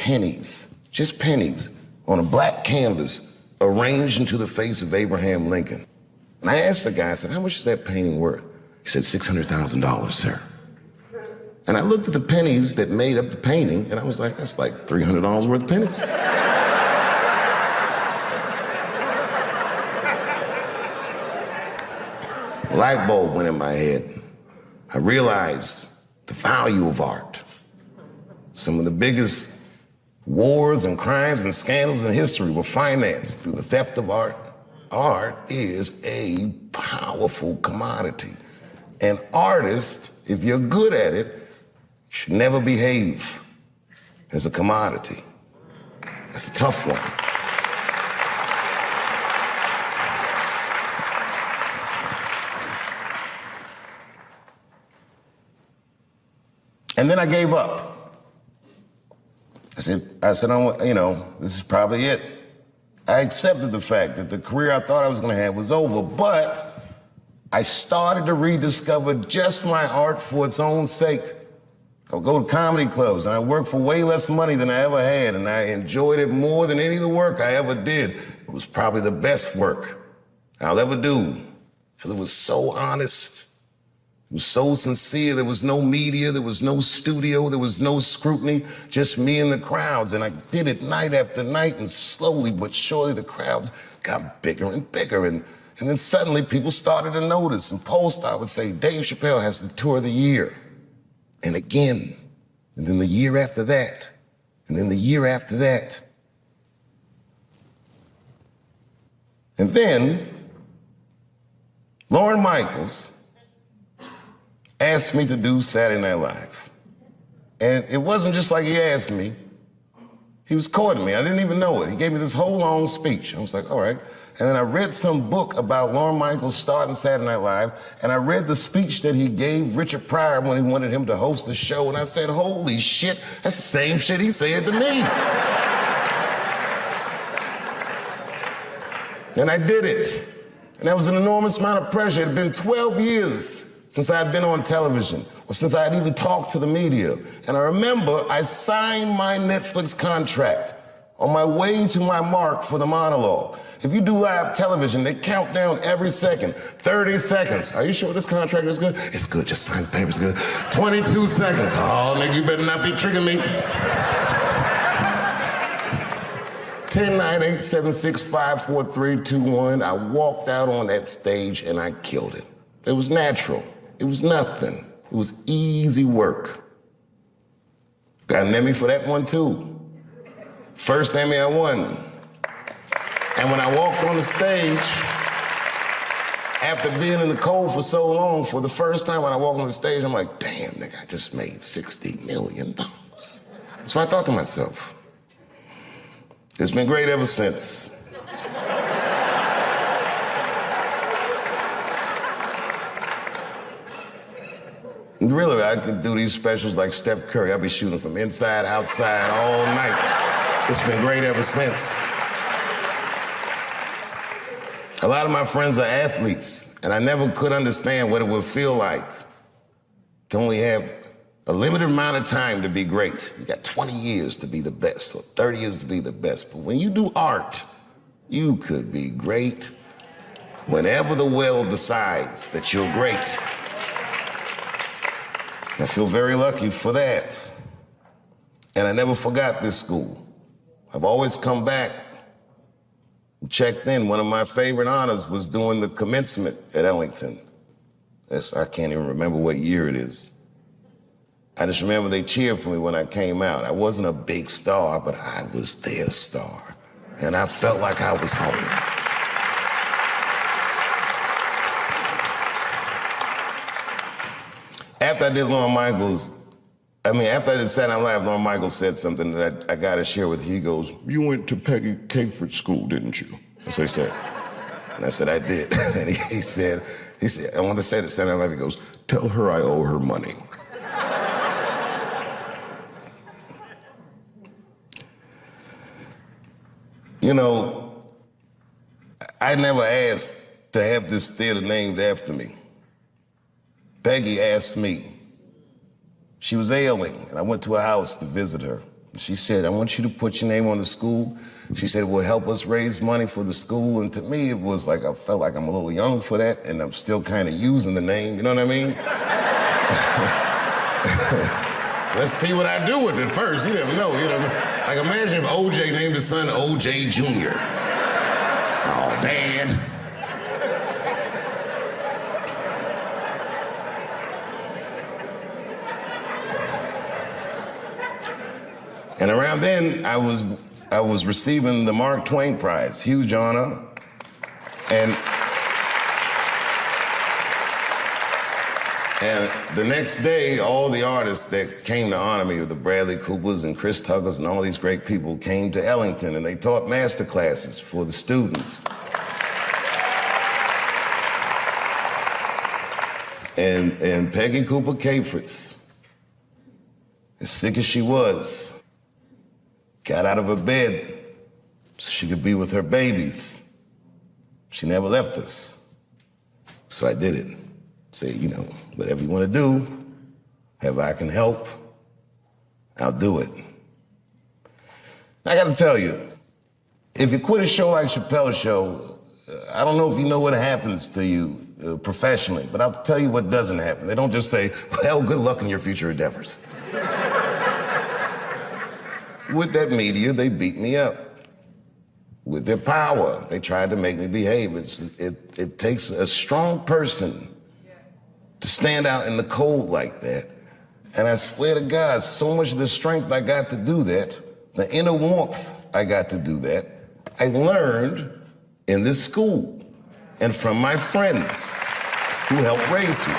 pennies, just pennies, on a black canvas arranged into the face of Abraham Lincoln. And I asked the guy, I said, how much is that painting worth? He said, $600,000, sir. And I looked at the pennies that made up the painting, and I was like, that's like $300 worth of pennies. A light bulb went in my head. I realized the value of art. Some of the biggest wars and crimes and scandals in history were financed through the theft of art. Art is a powerful commodity. And artists, if you're good at it, should never behave as a commodity. That's a tough one. And then I gave up. I said, this is probably it. I accepted the fact that the career I thought I was gonna have was over, but I started to rediscover just my art for its own sake. I would go to comedy clubs and I worked for way less money than I ever had, and I enjoyed it more than any of the work I ever did. It was probably the best work I'll ever do, because it was so honest. It was so sincere. There was no media, there was no studio, there was no scrutiny, just me and the crowds. And I did it night after night, and slowly but surely the crowds got bigger and bigger. And then suddenly people started to notice, and Polestar would say, Dave Chappelle has the tour of the year. And again, and then the year after that, and then the year after that. And then Lorne Michaels asked me to do Saturday Night Live. And it wasn't just like he asked me, he was courting me. I didn't even know it. He gave me this whole long speech. I was like, all right. And then I read some book about Lorne Michaels starting Saturday Night Live, and I read the speech that he gave Richard Pryor when he wanted him to host the show, and I said, holy shit, that's the same shit he said to me. And I did it. And that was an enormous amount of pressure. It had been 12 years since I had been on television, or since I had even talked to the media. And I remember I signed my Netflix contract on my way to my mark for the monologue. If you do live television, they count down every second. 30 seconds. Are you sure this contract is good? It's good, just sign the paper, it's good. 22 seconds. Oh, nigga, you better not be tricking me. 10, 9, 8, 7, 6, 5, 4, 3, 2, 1. I walked out on that stage and I killed it. It was natural. It was nothing. It was easy work. Got an Emmy for that one too. First Emmy I won. And when I walked on the stage, after being in the cold for so long, for the first time when I walked on the stage, I'm like, damn, nigga, I just made $60 million. That's what I thought to myself. It's been great ever since. Really, I could do these specials like Steph Curry. I'll be shooting from inside, outside, all night. It's been great ever since. A lot of my friends are athletes, and I never could understand what it would feel like to only have a limited amount of time to be great. You got 20 years to be the best, or 30 years to be the best. But when you do art, you could be great whenever the will decides that you're great. I feel very lucky for that. And I never forgot this school. I've always come back and checked in. One of my favorite honors was doing the commencement at Ellington. I can't even remember what year it is. I just remember they cheered for me when I came out. I wasn't a big star, but I was their star. And I felt like I was home. After I did Lorne Michaels, after I did Saturday Night Live, Lorne Michaels said something that I got to share with you. He goes, you went to Peggy Caford School, didn't you? That's what he said. And I said, I did. And he said, I want to say to Saturday Night Live, he goes, tell her I owe her money. You know, I never asked to have this theater named after me. Peggy asked me. She was ailing, and I went to her house to visit her. She said, I want you to put your name on the school. She said, it will help us raise money for the school. And to me, it was like, I felt like I'm a little young for that, and I'm still kind of using the name, you know what I mean? Let's see what I do with it first. You never know, Like imagine if OJ named his son OJ Jr. Oh, Dad. And around then, I was receiving the Mark Twain Prize, huge honor. And the next day, all the artists that came to honor me, the Bradley Coopers and Chris Tuckers and all these great people, came to Ellington, and they taught master classes for the students. And Peggy Cooper Cafritz, as sick as she was, got out of her bed so she could be with her babies. She never left us. So I did it. Say, whatever you want to do, however I can help, I'll do it. I got to tell you, if you quit a show like Chappelle's show, I don't know if you know what happens to you professionally, but I'll tell you what doesn't happen. They don't just say, well, good luck in your future endeavors. With that media, they beat me up. With their power, they tried to make me behave. It takes a strong person to stand out in the cold like that. And I swear to God, so much of the strength I got to do that, the inner warmth I got to do that, I learned in this school and from my friends who helped raise me.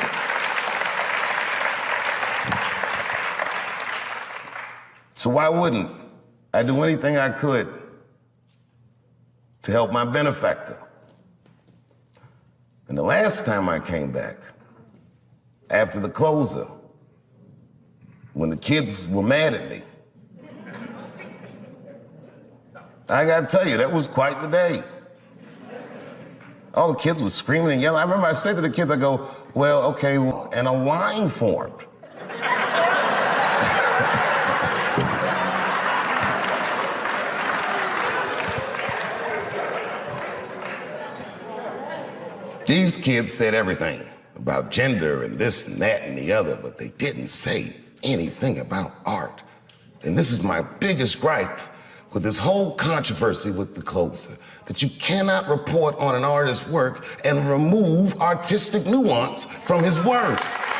So why wouldn't I do anything I could to help my benefactor? And the last time I came back, after the closer, when the kids were mad at me, I gotta tell you, that was quite the day. All the kids were screaming and yelling. I remember I said to the kids, I go, well, okay, and a line formed. These kids said everything about gender and this and that and the other, but they didn't say anything about art. And this is my biggest gripe with this whole controversy with the closer, that you cannot report on an artist's work and remove artistic nuance from his words.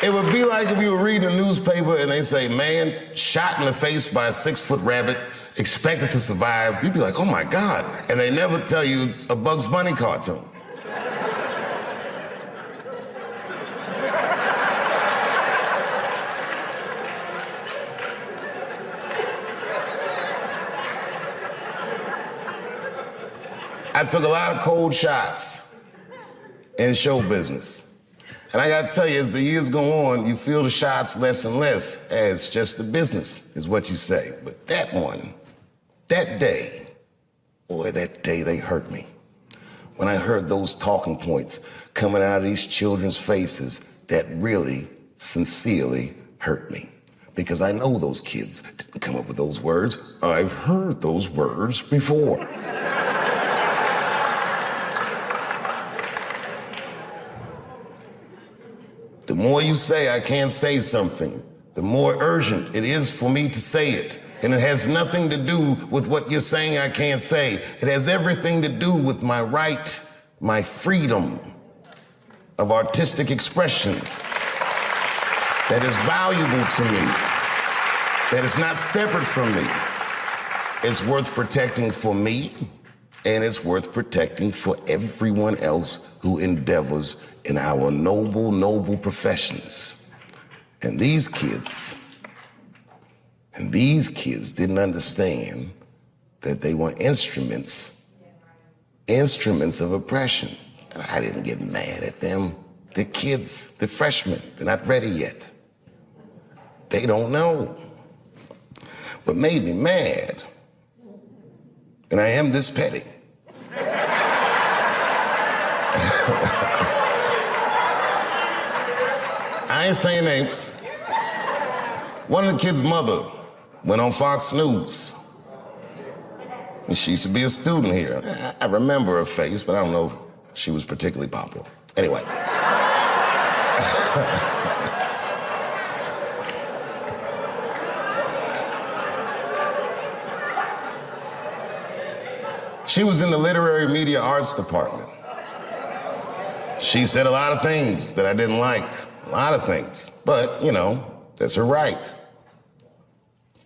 It would be like if you were reading a newspaper and they say, man shot in the face by a 6-foot rabbit, expected to survive. You'd be like, oh my God. And they never tell you it's a Bugs Bunny cartoon. I took a lot of cold shots in show business. And I gotta tell you, as the years go on, you feel the shots less and less as just the business, is what you say. But that one, that day, boy, that day they hurt me. When I heard those talking points coming out of these children's faces, that really, sincerely hurt me. Because I know those kids didn't come up with those words. I've heard those words before. The more you say I can't say something, the more urgent it is for me to say it. And it has nothing to do with what you're saying I can't say. It has everything to do with my right, my freedom of artistic expression that is valuable to me, that is not separate from me. It's worth protecting for me, and it's worth protecting for everyone else who endeavors in our noble, noble professions. And these kids didn't understand that they were instruments of oppression. And I didn't get mad at them. They're kids, they're freshmen, they're not ready yet. They don't know. What made me mad, and I am this petty, I ain't saying names. One of the kids' mother went on Fox News. And she used to be a student here. I remember her face, but I don't know if she was particularly popular. Anyway. She was in the literary media arts department. She said a lot of things that I didn't like, a lot of things, but, you know, that's her right.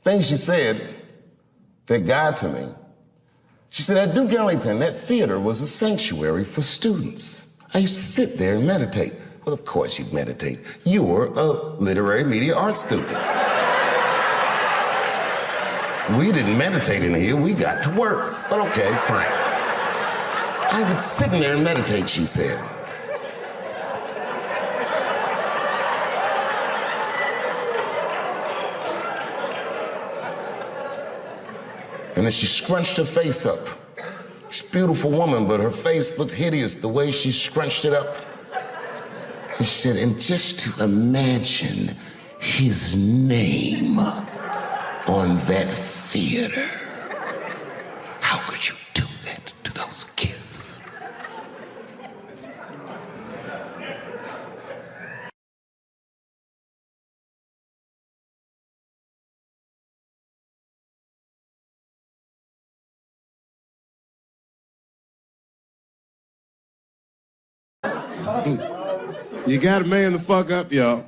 Things she said that got to me. She said, at Duke Ellington, that theater was a sanctuary for students. I used to sit there and meditate. Well, of course you'd meditate. You were a literary media arts student. We didn't meditate in here, we got to work. But okay, fine. I would sit in there and meditate, she said. And then she scrunched her face up. She's a beautiful woman, but her face looked hideous the way she scrunched it up. And she said, and just to imagine his name on that theater. How could you do that to those kids? You gotta man the fuck up, y'all.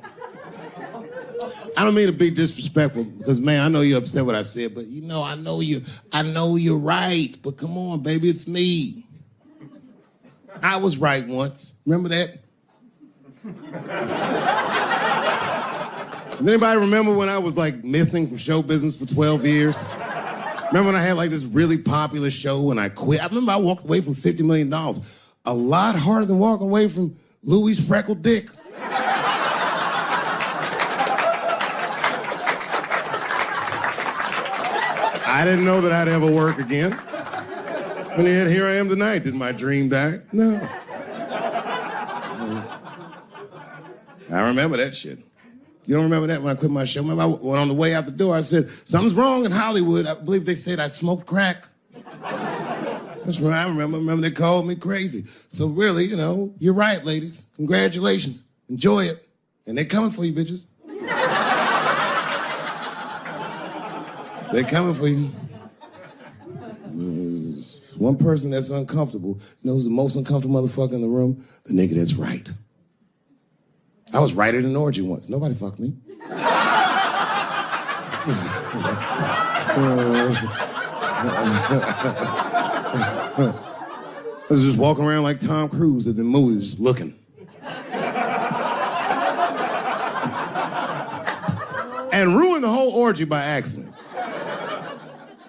I don't mean to be disrespectful, because, man, I know you're upset what I said, but, you know, I know you're right, but come on, baby, it's me. I was right once. Remember that? Does anybody remember when I was, like, missing from show business for 12 years? Remember when I had, like, this really popular show and I quit? I remember I walked away from $50 million. A lot harder than walking away from Louis' freckled dick. I didn't know that I'd ever work again. And yet here I am tonight. Did my dream die? No. I remember that shit. You don't remember that when I quit my show? Remember, when on the way out the door, I said, something's wrong in Hollywood. I believe they said I smoked crack. That's right, I remember. Remember they called me crazy. So really, you know, you're right, ladies. Congratulations. Enjoy it. And they're coming for you, bitches. They're coming for you. There's one person that's uncomfortable. You know who's the most uncomfortable motherfucker in the room? The nigga that's right. I was right at an orgy once. Nobody fucked me. I was just walking around like Tom Cruise at the movies, just looking. And ruined the whole orgy by accident.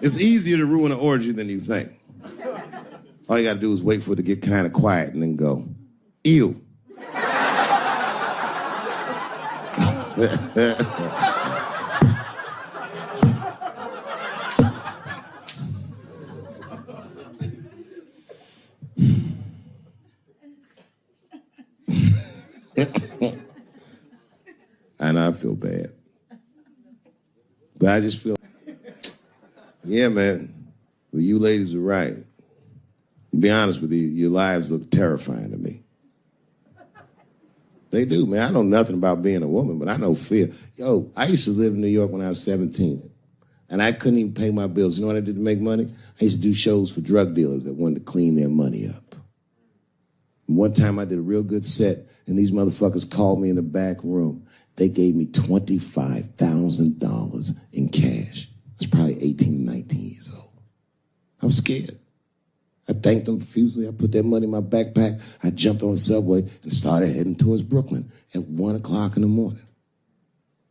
It's easier to ruin an orgy than you think. All you gotta do is wait for it to get kind of quiet and then go, ew. I know I feel bad. But I just feel, yeah, man, well, you ladies are right. To be honest with you, your lives look terrifying to me. They do, man. I know nothing about being a woman, but I know fear. Yo, I used to live in New York when I was 17, and I couldn't even pay my bills. You know what I did to make money? I used to do shows for drug dealers that wanted to clean their money up. And one time I did a real good set, and these motherfuckers called me in the back room. They gave me $25,000 in cash. I was probably 18, 19 years old. I was scared. I thanked them profusely. I put that money in my backpack. I jumped on the subway and started heading towards Brooklyn at 1 o'clock in the morning.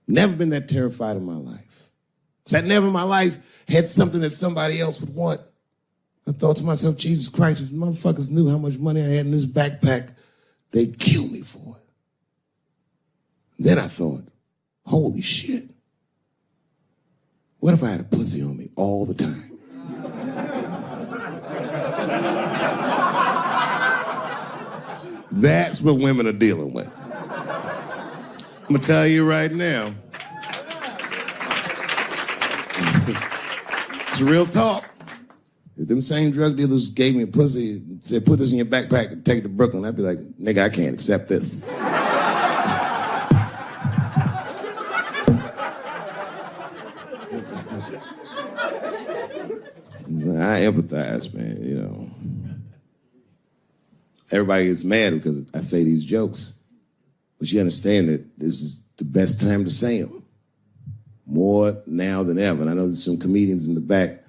Never been that terrified in my life. Because I never in my life had something that somebody else would want. I thought to myself, Jesus Christ, if motherfuckers knew how much money I had in this backpack, they'd kill me for it. Then I thought, holy shit. What if I had a pussy on me all the time? That's what women are dealing with. gonna tell you right now. It's real talk. If them same drug dealers gave me a pussy and said, put this in your backpack and take it to Brooklyn, I'd be like, nigga, I can't accept this. I empathize, man, you know. Everybody gets mad because I say these jokes. But you understand that this is the best time to say them. More now than ever. And I know there's some comedians in the back.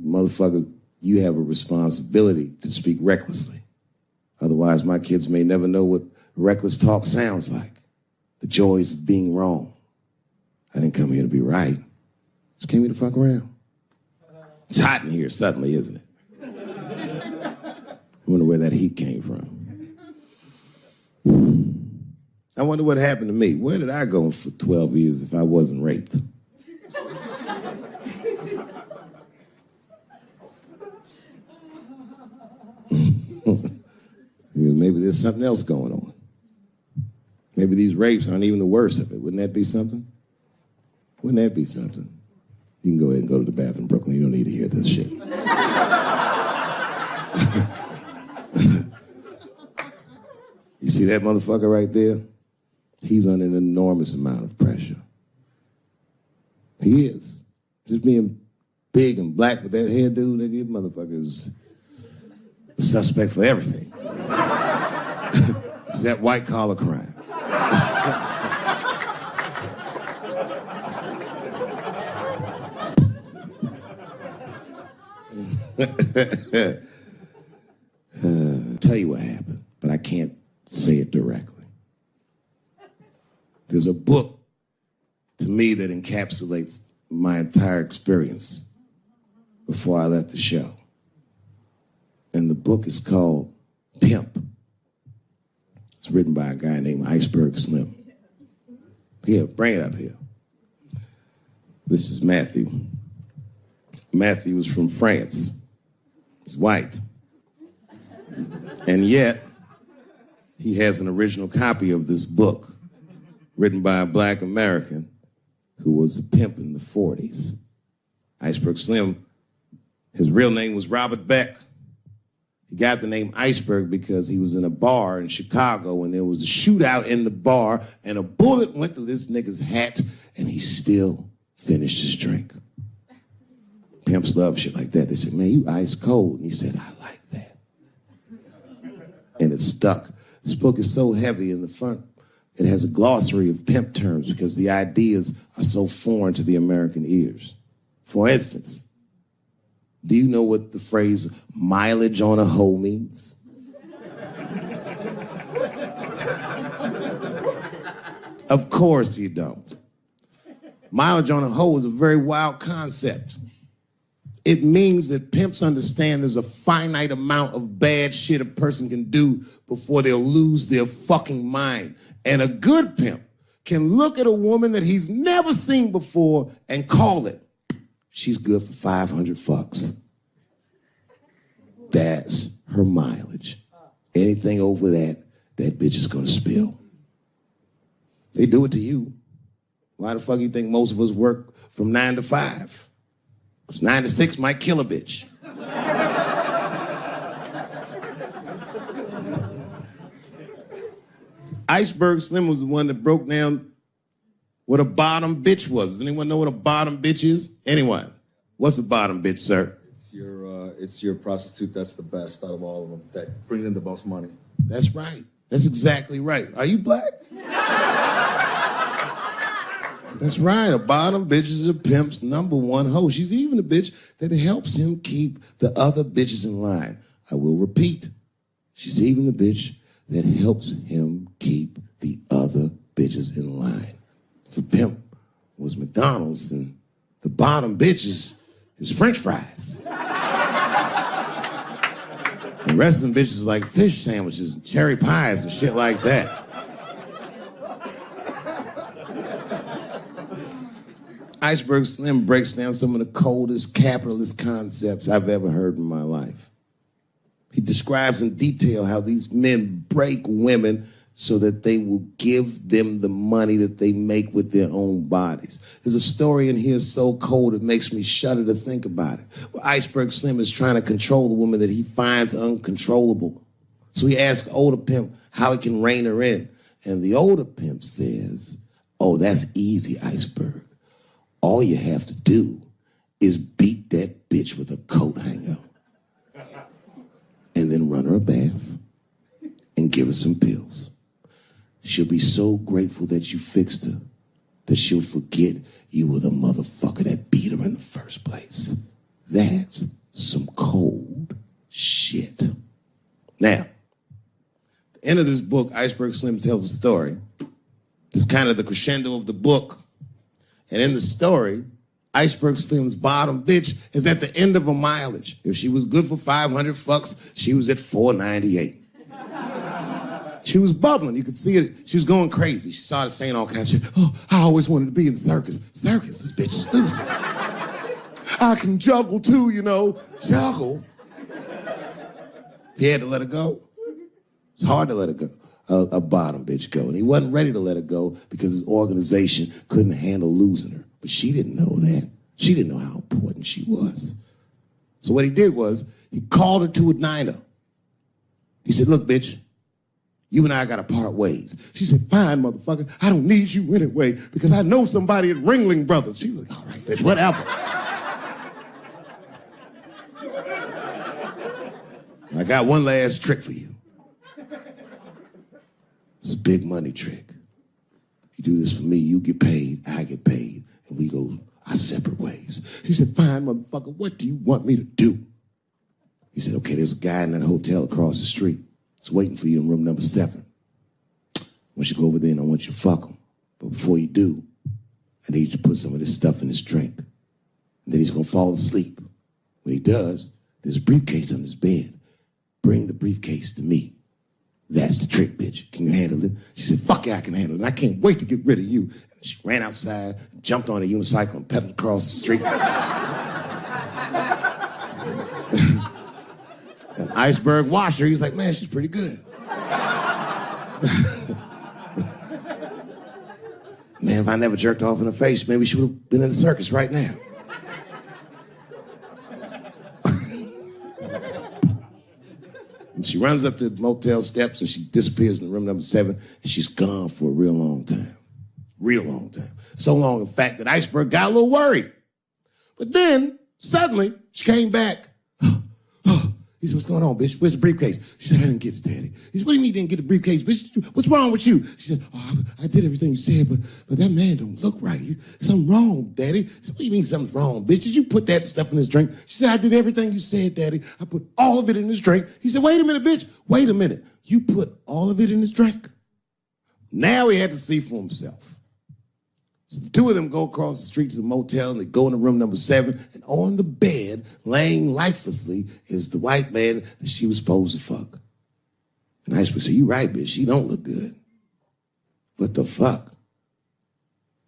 Motherfucker, you have a responsibility to speak recklessly. Otherwise, my kids may never know what reckless talk sounds like. The joys of being wrong. I didn't come here to be right. Just came here to fuck around. It's hot in here suddenly, isn't it? I wonder where that heat came from. I wonder what happened to me. Where did I go for 12 years if I wasn't raped? Maybe there's something else going on. Maybe these rapes aren't even the worst of it. Wouldn't that be something? Wouldn't that be something? You can go ahead and go to the bathroom, Brooklyn. You don't need to hear this shit. You see that motherfucker right there? He's under an enormous amount of pressure. He is. Just being big and black with that hairdo, nigga, that motherfucker's a suspect for everything. It's that white collar crime. Tell you what happened, but I can't say it directly. There's a book to me that encapsulates my entire experience before I left the show. And the book is called Pimp. It's written by a guy named Iceberg Slim. Here, bring it up here. This is Matthew. Matthew is from France. He's white. And yet, he has an original copy of this book written by a black American who was a pimp in the 40s. Iceberg Slim, his real name was Robert Beck. He got the name Iceberg because he was in a bar in Chicago and there was a shootout in the bar and a bullet went through this nigga's hat and he still finished his drink. Pimps love shit like that. They said, man, you ice cold. And he said, I like that. And it stuck. This book is so heavy in the front, it has a glossary of pimp terms because the ideas are so foreign to the American ears. For instance, do you know what the phrase mileage on a hoe means? Of course you don't. Mileage on a hoe is a very wild concept. It means that pimps understand there's a finite amount of bad shit a person can do before they'll lose their fucking mind. And a good pimp can look at a woman that he's never seen before and call it, she's good for 500 fucks. That's her mileage. Anything over that, that bitch is gonna spill. They do it to you. Why the fuck you think most of us work from 9 to 5? Because 9 to 6 might kill a bitch. Iceberg Slim was the one that broke down what a bottom bitch was. Does anyone know what a bottom bitch is? Anyone? What's a bottom bitch, sir? It's your prostitute that's the best out of all of them, that brings in the most money. That's right. That's exactly right. Are you black? That's right. A bottom bitch is a pimp's number one hoe. She's even a bitch that helps him keep the other bitches in line. I will repeat. She's even the bitch that helps him keep the other bitches in line. The pimp was McDonald's and the bottom bitch is French fries. The rest of them bitches like fish sandwiches and cherry pies and shit like that. Iceberg Slim breaks down some of the coldest capitalist concepts I've ever heard in my life. He describes in detail how these men break women so that they will give them the money that they make with their own bodies. There's a story in here so cold it makes me shudder to think about it. Well, Iceberg Slim is trying to control the woman that he finds uncontrollable. So he asks older pimp how he can rein her in. And the older pimp says, oh, that's easy, Iceberg. All you have to do is beat that bitch with a coat hanger and then run her a bath and give her some pills. She'll be so grateful that you fixed her that she'll forget you were the motherfucker that beat her in the first place. That's some cold shit. Now, the end of this book, Iceberg Slim tells a story. It's kind of the crescendo of the book. And in the story, Iceberg Slim's bottom bitch is at the end of her mileage. If she was good for 500 fucks, she was at 498. She was bubbling. You could see it. She was going crazy. She started saying all kinds of shit. Oh, I always wanted to be in the circus. Circus, this bitch is loose. I can juggle too, you know. Juggle. He had to let her go. It's hard to let her go. A bottom bitch go. And he wasn't ready to let her go because his organization couldn't handle losing her. But she didn't know that. She didn't know how important she was. So what he did was he called her to a diner. He said, look, bitch, you and I got to part ways. She said, fine, motherfucker. I don't need you anyway because I know somebody at Ringling Brothers. She's like, all right, bitch, whatever. I got one last trick for you. It's a big money trick. You do this for me, you get paid, I get paid, and we go our separate ways. She said, fine, motherfucker, what do you want me to do? He said, okay, there's a guy in that hotel across the street. He's waiting for you in room number 7. I want you to go over there and I want you to fuck him. But before you do, I need you to put some of this stuff in his drink. And then he's gonna fall asleep. When he does, there's a briefcase on his bed. Bring the briefcase to me. That's the trick, bitch. Can you handle it? She said, fuck yeah, I can handle it. And I can't wait to get rid of you. And she ran outside, jumped on a unicycle, and pedaled across the street. And Iceberg watched her. He was like, man, she's pretty good. Man, if I never jerked off in her face, maybe she would have been in the circus right now. And she runs up to the motel steps and she disappears in room number 7 and she's gone for a real long time. Real long time. So long, in fact, that Iceberg got a little worried. But then, suddenly, she came back. He said, what's going on, bitch? Where's the briefcase? She said, I didn't get it, Daddy. He said, what do you mean you didn't get the briefcase, bitch? What's wrong with you? She said, oh, I did everything you said, but that man don't look right. Something wrong, Daddy. He said, what do you mean something's wrong, bitch? Did you put that stuff in his drink? She said, I did everything you said, Daddy. I put all of it in his drink. He said, wait a minute, bitch. Wait a minute. You put all of it in his drink? Now he had to see for himself. So the two of them go across the street to the motel and they go into room number 7 and on the bed, laying lifelessly, is the white man that she was supposed to fuck. And Iceberg said, you right, bitch, she don't look good. What the fuck?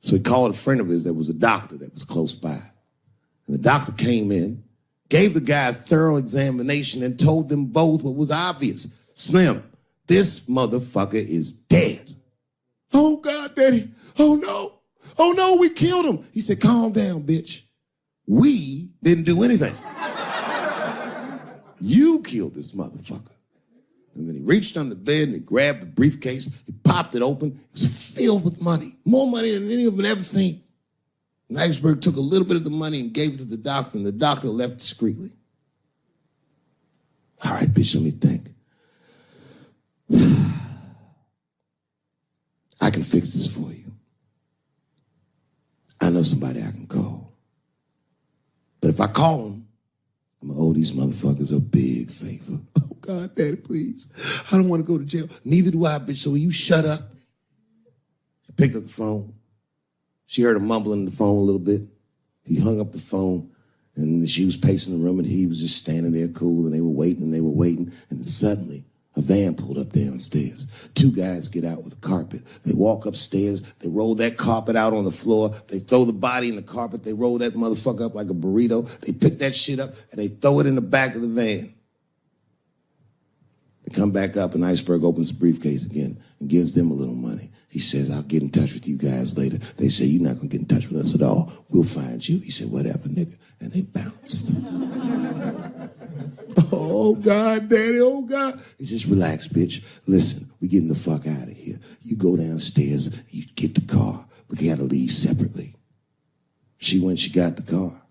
So he called a friend of his that was a doctor that was close by. And the doctor came in, gave the guy a thorough examination and told them both what was obvious. Slim, this motherfucker is dead. Oh God, Daddy, oh no. Oh, no, we killed him. He said, calm down, bitch. We didn't do anything. You killed this motherfucker. And then he reached under the bed and he grabbed the briefcase. He popped it open. It was filled with money. More money than any of them had ever seen. And Iceberg took a little bit of the money and gave it to the doctor, and the doctor left discreetly. All right, bitch, let me think. I can fix this for you. I know somebody I can call. But if I call them, I'm going to owe these motherfuckers a big favor. Oh, God, Daddy, please. I don't want to go to jail. Neither do I, bitch, so will you shut up? She picked up the phone. She heard him mumbling on the phone a little bit. He hung up the phone, and she was pacing the room, and he was just standing there cool, and they were waiting, and then suddenly, a van pulled up downstairs. 2 guys get out with a carpet. They walk upstairs. They roll that carpet out on the floor. They throw the body in the carpet. They roll that motherfucker up like a burrito. They pick that shit up and they throw it in the back of the van. They come back up and Iceberg opens the briefcase again and gives them a little money. He says, I'll get in touch with you guys later. They say, you're not gonna get in touch with us at all. We'll find you. He said, whatever, nigga. And they bounced. Oh, God, Daddy, oh, God. He says, relax, bitch. Listen, we getting the fuck out of here. You go downstairs, you get the car. We gotta leave separately. She went, she got the car.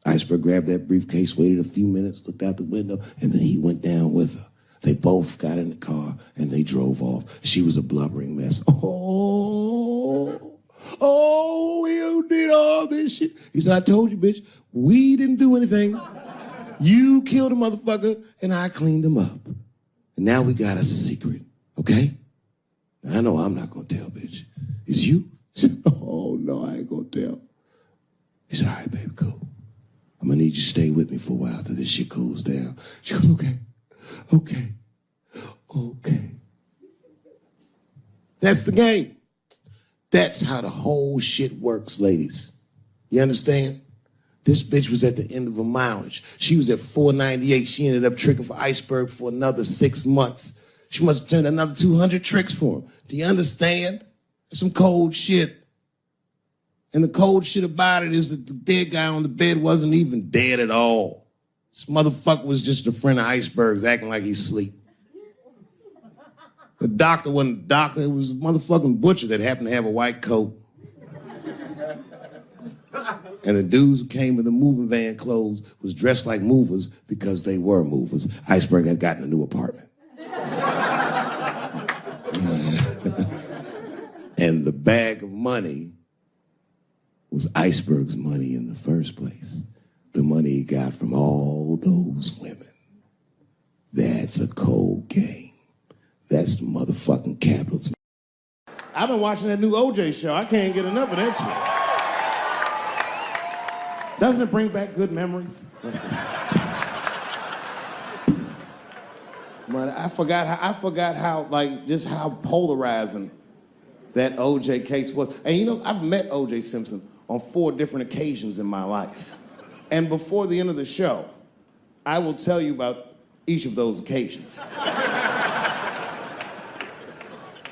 Iceberg grabbed that briefcase, waited a few minutes, looked out the window, and then he went down with her. They both got in the car, and they drove off. She was a blubbering mess. Oh, you did all this shit. He said, I told you, bitch, we didn't do anything. You killed a motherfucker, and I cleaned him up. And now we got us a secret, okay? Now, I know I'm not gonna tell, bitch. It's you? Oh, no, I ain't gonna tell. He said, all right, baby, cool. I'm gonna need you to stay with me for a while till this shit cools down. She goes, okay. That's the game. That's how the whole shit works, ladies. You understand? This bitch was at the end of her mileage. She was at 498. She ended up tricking for Iceberg for another 6 months. She must have turned another 200 tricks for him. Do you understand? That's some cold shit. And the cold shit about it is that the dead guy on the bed wasn't even dead at all. This motherfucker was just a friend of Iceberg's acting like he's asleep. The doctor wasn't a doctor. It was a motherfucking butcher that happened to have a white coat. And the dudes who came in the moving van clothes was dressed like movers because they were movers. Iceberg had gotten a new apartment. And the bag of money was Iceberg's money in the first place. The money he got from all those women. That's a cold game. That's the motherfucking capitalism. I've been watching that new OJ show. I can't get enough of that shit. Doesn't it bring back good memories? But I forgot how like just how polarizing that OJ case was. And you know, I've met OJ Simpson on 4 different occasions in my life. And before the end of the show, I will tell you about each of those occasions.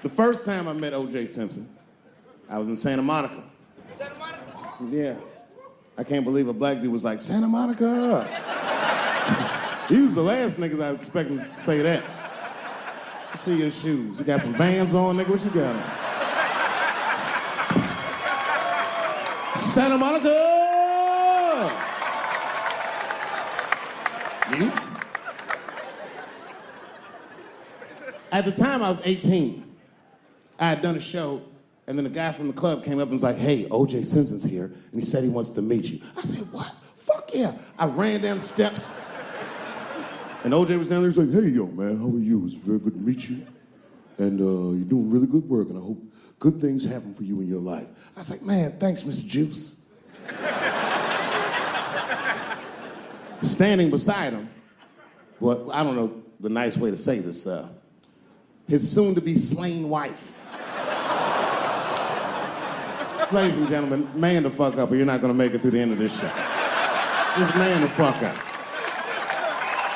The first time I met OJ Simpson, I was in Santa Monica. Santa Monica? Yeah. I can't believe a black dude was like, Santa Monica. He was the last niggas I expected to say that. Let's see your shoes. You got some Vans on, nigga? What you got on? Santa Monica! You? At the time, I was 18. I had done a show, and then a guy from the club came up and was like, hey, OJ Simpson's here, and he said he wants to meet you. I said, what? Fuck yeah. I ran down the steps, and OJ was down there. He was like, hey, yo, man, how are you? It's very good to meet you, and you're doing really good work, and I hope good things happen for you in your life. I was like, man, thanks, Mr. Juice. Standing beside him, well, I don't know the nice way to say this, his soon-to-be slain wife. Ladies and gentlemen, man the fuck up or you're not gonna make it through the end of this show. Just man the fuck up.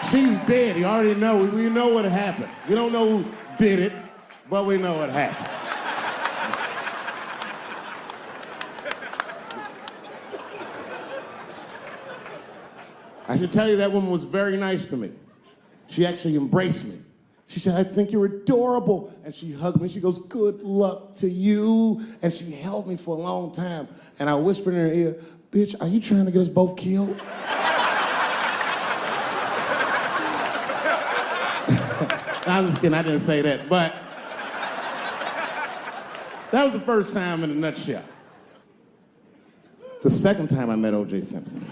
She's dead, you already know, we know what happened. We don't know who did it, but we know what happened. I should tell you that woman was very nice to me. She actually embraced me. She said, I think you're adorable. And she hugged me. She goes, good luck to you. And she held me for a long time. And I whispered in her ear, bitch, are you trying to get us both killed? I'm just kidding, I didn't say that. But that was the first time in a nutshell. The second time I met OJ Simpson.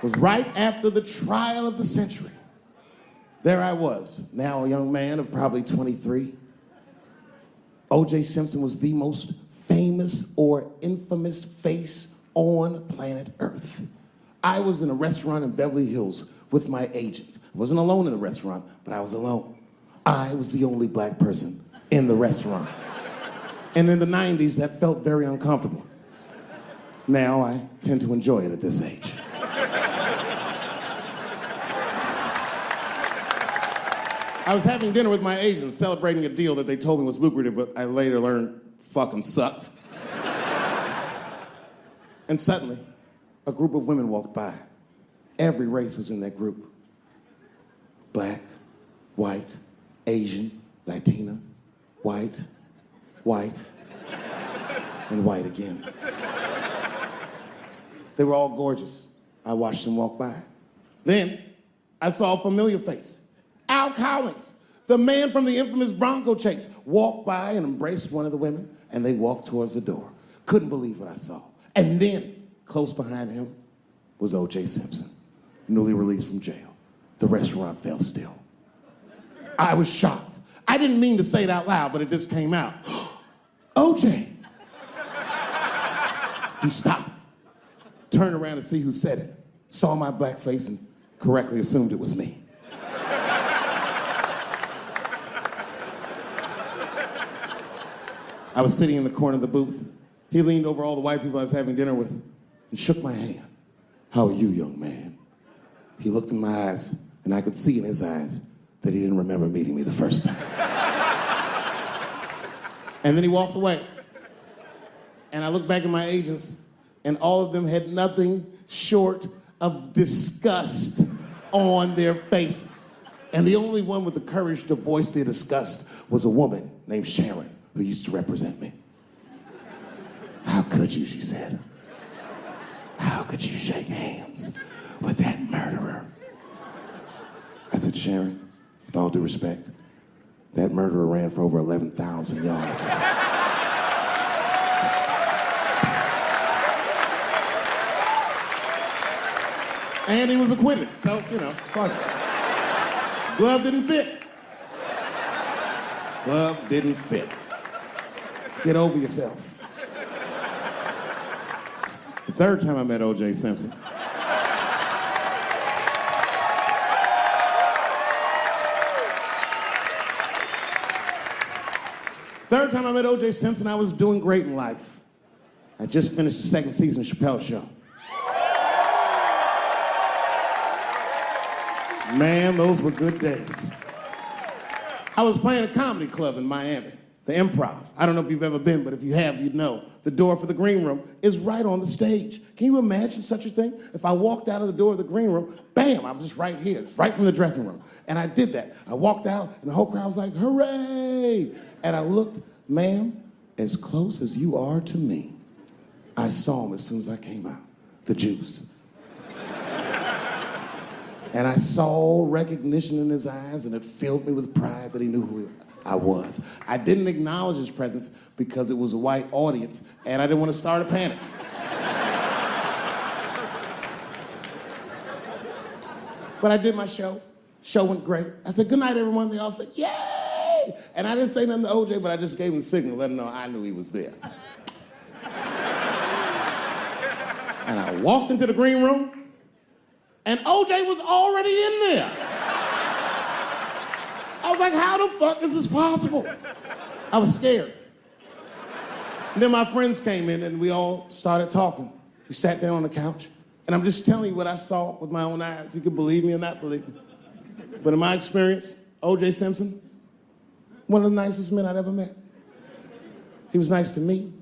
Was right after the trial of the century. There I was, now a young man of probably 23. OJ Simpson was the most famous or infamous face on planet Earth. I was in a restaurant in Beverly Hills with my agents. I wasn't alone in the restaurant, but I was alone. I was the only black person in the restaurant. And in the 90s, that felt very uncomfortable. Now I tend to enjoy it at this age. I was having dinner with my agents, celebrating a deal that they told me was lucrative, but I later learned fucking sucked. And suddenly, a group of women walked by. Every race was in that group. Black, white, Asian, Latina, white, and white again. They were all gorgeous. I watched them walk by. Then, I saw a familiar face. Al Collins, the man from the infamous Bronco chase, walked by and embraced one of the women, and they walked towards the door. Couldn't believe what I saw. And then, close behind him, was OJ Simpson, newly released from jail. The restaurant fell still. I was shocked. I didn't mean to say it out loud, but it just came out. OJ. He stopped, turned around to see who said it, saw my black face, and correctly assumed it was me. I was sitting in the corner of the booth. He leaned over all the white people I was having dinner with and shook my hand. How are you, young man? He looked in my eyes, and I could see in his eyes that he didn't remember meeting me the first time. And then he walked away. And I looked back at my agents, and all of them had nothing short of disgust on their faces. And the only one with the courage to voice their disgust was a woman named Sharon, who used to represent me. How could you, she said. How could you shake hands with that murderer? I said, Sharon, with all due respect, that murderer ran for over 11,000 yards. And he was acquitted, so, fuck it. Glove didn't fit. Glove didn't fit. Get over yourself. The third time I met OJ Simpson, I was doing great in life. I just finished the second season of Chappelle Show. Man, those were good days. I was playing a comedy club in Miami, the Improv. I don't know if you've ever been, but if you have, you'd know. The door for the green room is right on the stage. Can you imagine such a thing? If I walked out of the door of the green room, bam, I'm just right here. It's right from the dressing room. And I did that. I walked out, and the whole crowd was like, hooray! And I looked, ma'am, as close as you are to me, I saw him as soon as I came out, the juice. And I saw recognition in his eyes, and it filled me with pride that he knew who I was. I didn't acknowledge his presence because it was a white audience, and I didn't want to start a panic. But I did my show. Show went great. I said, good night, everyone. They all said, yay! And I didn't say nothing to OJ, but I just gave him the signal, let him know I knew he was there. And I walked into the green room, and OJ was already in there. I was like, how the fuck is this possible? I was scared. And then my friends came in and we all started talking. We sat down on the couch, and I'm just telling you what I saw with my own eyes. You can believe me or not believe me. But in my experience, OJ Simpson, one of the nicest men I'd ever met. He was nice to me. He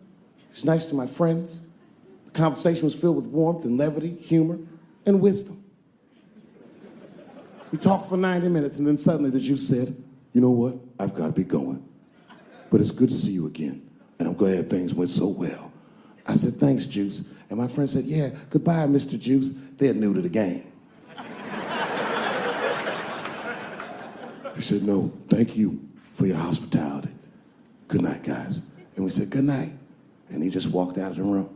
was nice to my friends. The conversation was filled with warmth and levity, humor, and wisdom. We talked for 90 minutes, and then suddenly the Jew said, you know what? I've got to be going. But it's good to see you again, and I'm glad things went so well. I said, thanks, Juice. And my friend said, yeah, goodbye, Mr. Juice. They're new to the game. He said, no, thank you for your hospitality. Good night, guys. And we said, good night. And he just walked out of the room.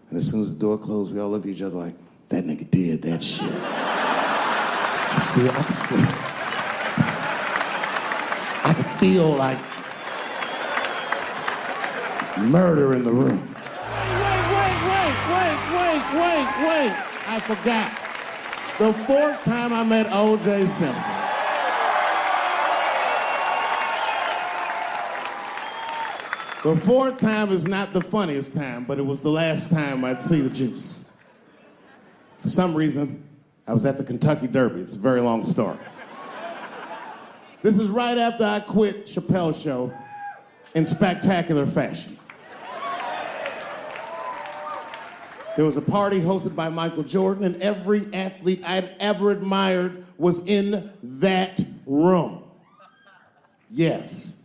And as soon as the door closed, we all looked at each other like, that nigga did that shit. I could feel like murder in the room. Wait. I forgot. The fourth time I met OJ Simpson. The fourth time is not the funniest time, but it was the last time I'd see the juice. For some reason, I was at the Kentucky Derby. It's a very long story. This is right after I quit Chappelle's show in spectacular fashion. There was a party hosted by Michael Jordan, and every athlete I'd ever admired was in that room. Yes.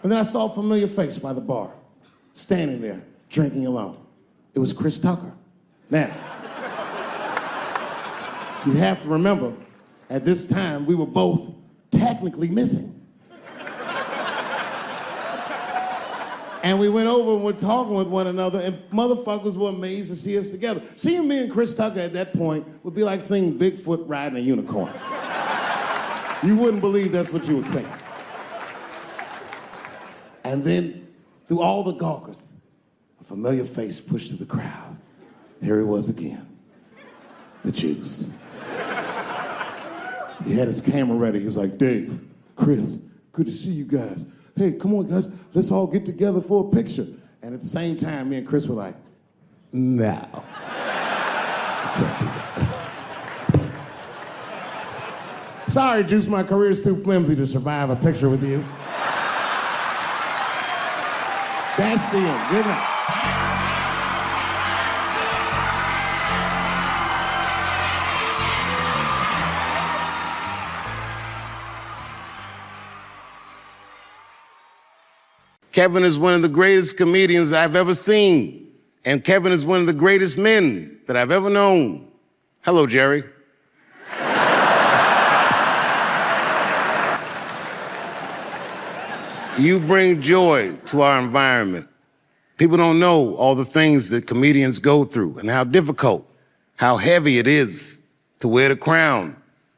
And then I saw a familiar face by the bar, standing there, drinking alone. It was Chris Tucker. Now, you have to remember, at this time, we were both technically missing. And we went over and were talking with one another, and motherfuckers were amazed to see us together. Seeing me and Chris Tucker at that point would be like seeing Bigfoot riding a unicorn. You wouldn't believe that's what you were saying. And then, through all the gawkers, a familiar face pushed through the crowd. Here he was again, the juice. He had his camera ready. He was like, Dave, Chris, good to see you guys. Hey, come on, guys, let's all get together for a picture. And at the same time, me and Chris were like, no. Can't do that. Sorry, Juice, my career's too flimsy to survive a picture with you. That's the end. Good night. Kevin is one of the greatest comedians that I've ever seen. And Kevin is one of the greatest men that I've ever known. Hello, Jerry. You bring joy to our environment. People don't know all the things that comedians go through and how difficult, how heavy it is to wear the crown.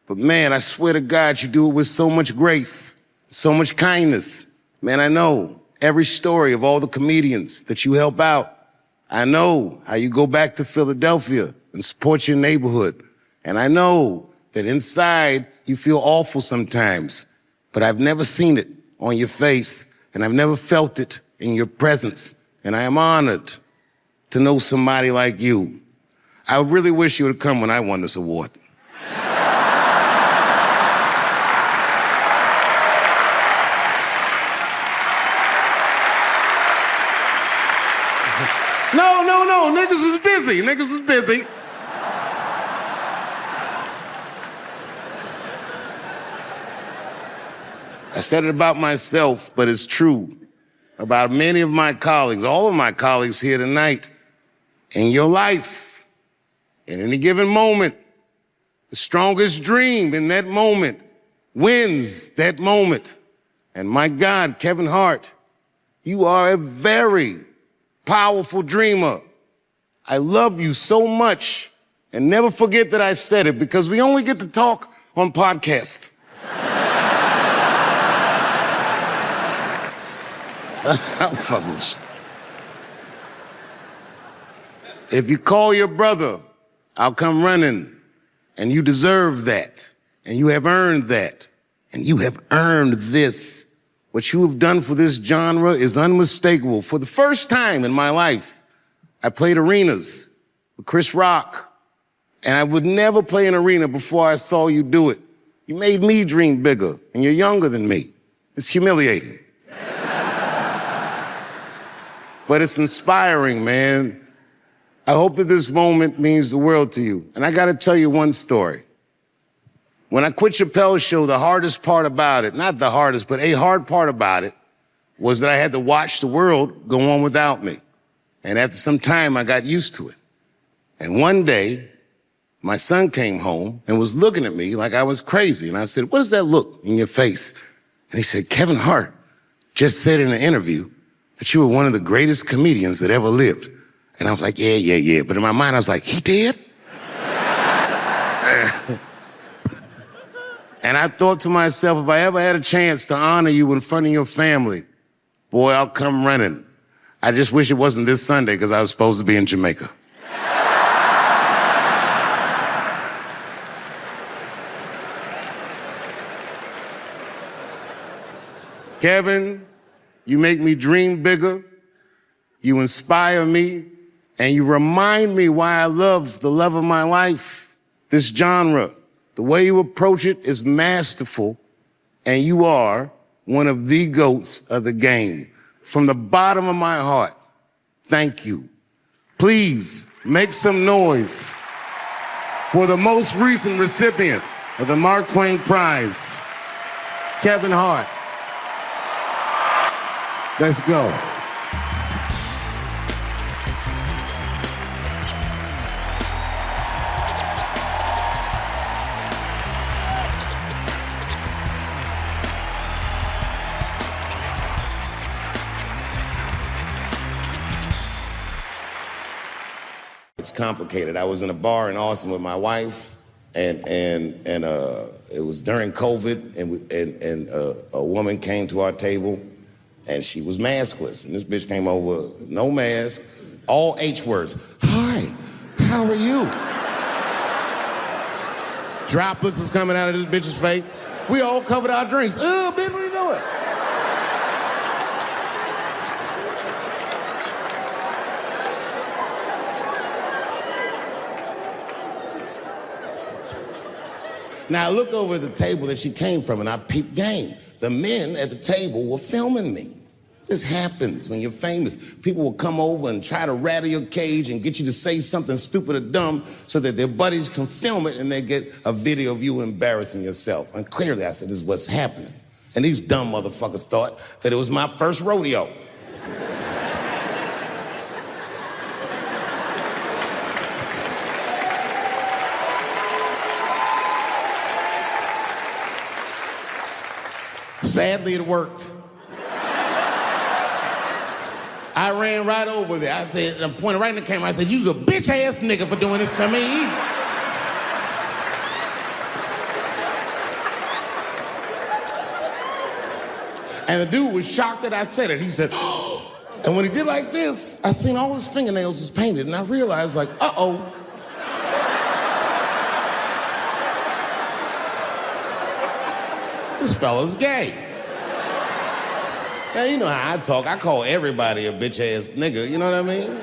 But man, I swear to God, you do it with so much grace, so much kindness. Man, I know every story of all the comedians that you help out. I know how you go back to Philadelphia and support your neighborhood. And I know that inside you feel awful sometimes, but I've never seen it on your face, and I've never felt it in your presence. And I am honored to know somebody like you. I really wish you would have come when I won this award. No, niggas was busy. Niggas was busy. I said it about myself, but it's true about many of my colleagues, all of my colleagues here tonight. In your life, in any given moment, the strongest dream in that moment wins that moment. And my God, Kevin Hart, you are a very powerful dreamer. I love you so much, and never forget that I said it, because we only get to talk on podcasts. I'm fucking with you. If you call your brother, I'll come running, and you deserve that, and you have earned that, and you have earned this. What you have done for this genre is unmistakable. For the first time in my life, I played arenas with Chris Rock, and I would never play an arena before I saw you do it. You made me dream bigger, and you're younger than me. It's humiliating. But it's inspiring, man. I hope that this moment means the world to you. And I gotta tell you one story. When I quit Chappelle's show, the hardest part about it, not the hardest, but a hard part about it, was that I had to watch the world go on without me. And after some time, I got used to it. And one day, my son came home and was looking at me like I was crazy. And I said, what does that look in your face? And he said, Kevin Hart just said in an interview that you were one of the greatest comedians that ever lived. And I was like, yeah. But in my mind, I was like, he did? And I thought to myself, if I ever had a chance to honor you in front of your family, boy, I'll come running. I just wish it wasn't this Sunday, because I was supposed to be in Jamaica. Kevin, You make me dream bigger. You inspire me. And you remind me why I love the love of my life, this genre. The way you approach it is masterful. And you are one of the GOATs of the game. From the bottom of my heart, thank you. Please make some noise for the most recent recipient of the Mark Twain Prize, Kevin Hart. Let's go. It's complicated. I was in a bar in Austin with my wife, and it was during COVID, and a woman came to our table, and she was maskless. And this bitch came over, no mask, all H words. Hi, how are you? Droplets was coming out of this bitch's face. We all covered our drinks. Oh, bitch, what are you doing? Now, I looked over at the table that she came from, and I peeped game. The men at the table were filming me. This happens when you're famous. People will come over and try to rattle your cage and get you to say something stupid or dumb so that their buddies can film it and they get a video of you embarrassing yourself. And clearly, I said, this is what's happening. And these dumb motherfuckers thought that it was my first rodeo. Sadly, it worked. I ran right over there. I said, I pointed right in the camera. I said, you's a bitch-ass nigga for doing this to me. And the dude was shocked that I said it. He said, oh. And when he did like this, I seen all his fingernails was painted, and I realized, like, uh-oh. This fella's gay. Now, you know how I talk. I call everybody a bitch-ass nigga, you know what I mean?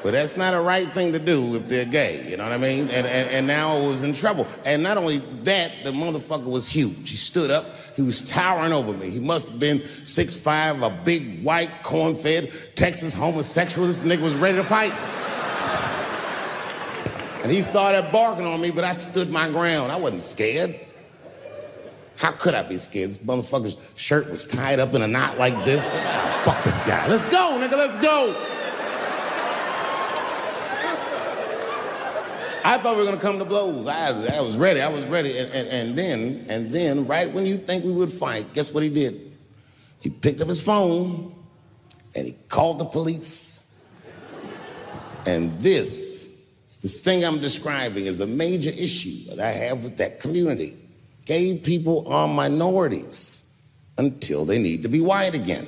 But that's not a right thing to do if they're gay, you know what I mean? And now I was in trouble. And not only that, the motherfucker was huge. He stood up. He was towering over me. He must have been 6'5", a big, white, corn-fed, Texas homosexual. This nigga was ready to fight. And he started barking on me, but I stood my ground. I wasn't scared. How could I be scared? This motherfucker's shirt was tied up in a knot like this. Oh, fuck this guy. Let's go, nigga, let's go. I thought we were gonna come to blows. I was ready, And then, right when you think we would fight, guess what he did? He picked up his phone and he called the police. And this thing I'm describing is a major issue that I have with that community. Gay people are minorities until they need to be white again.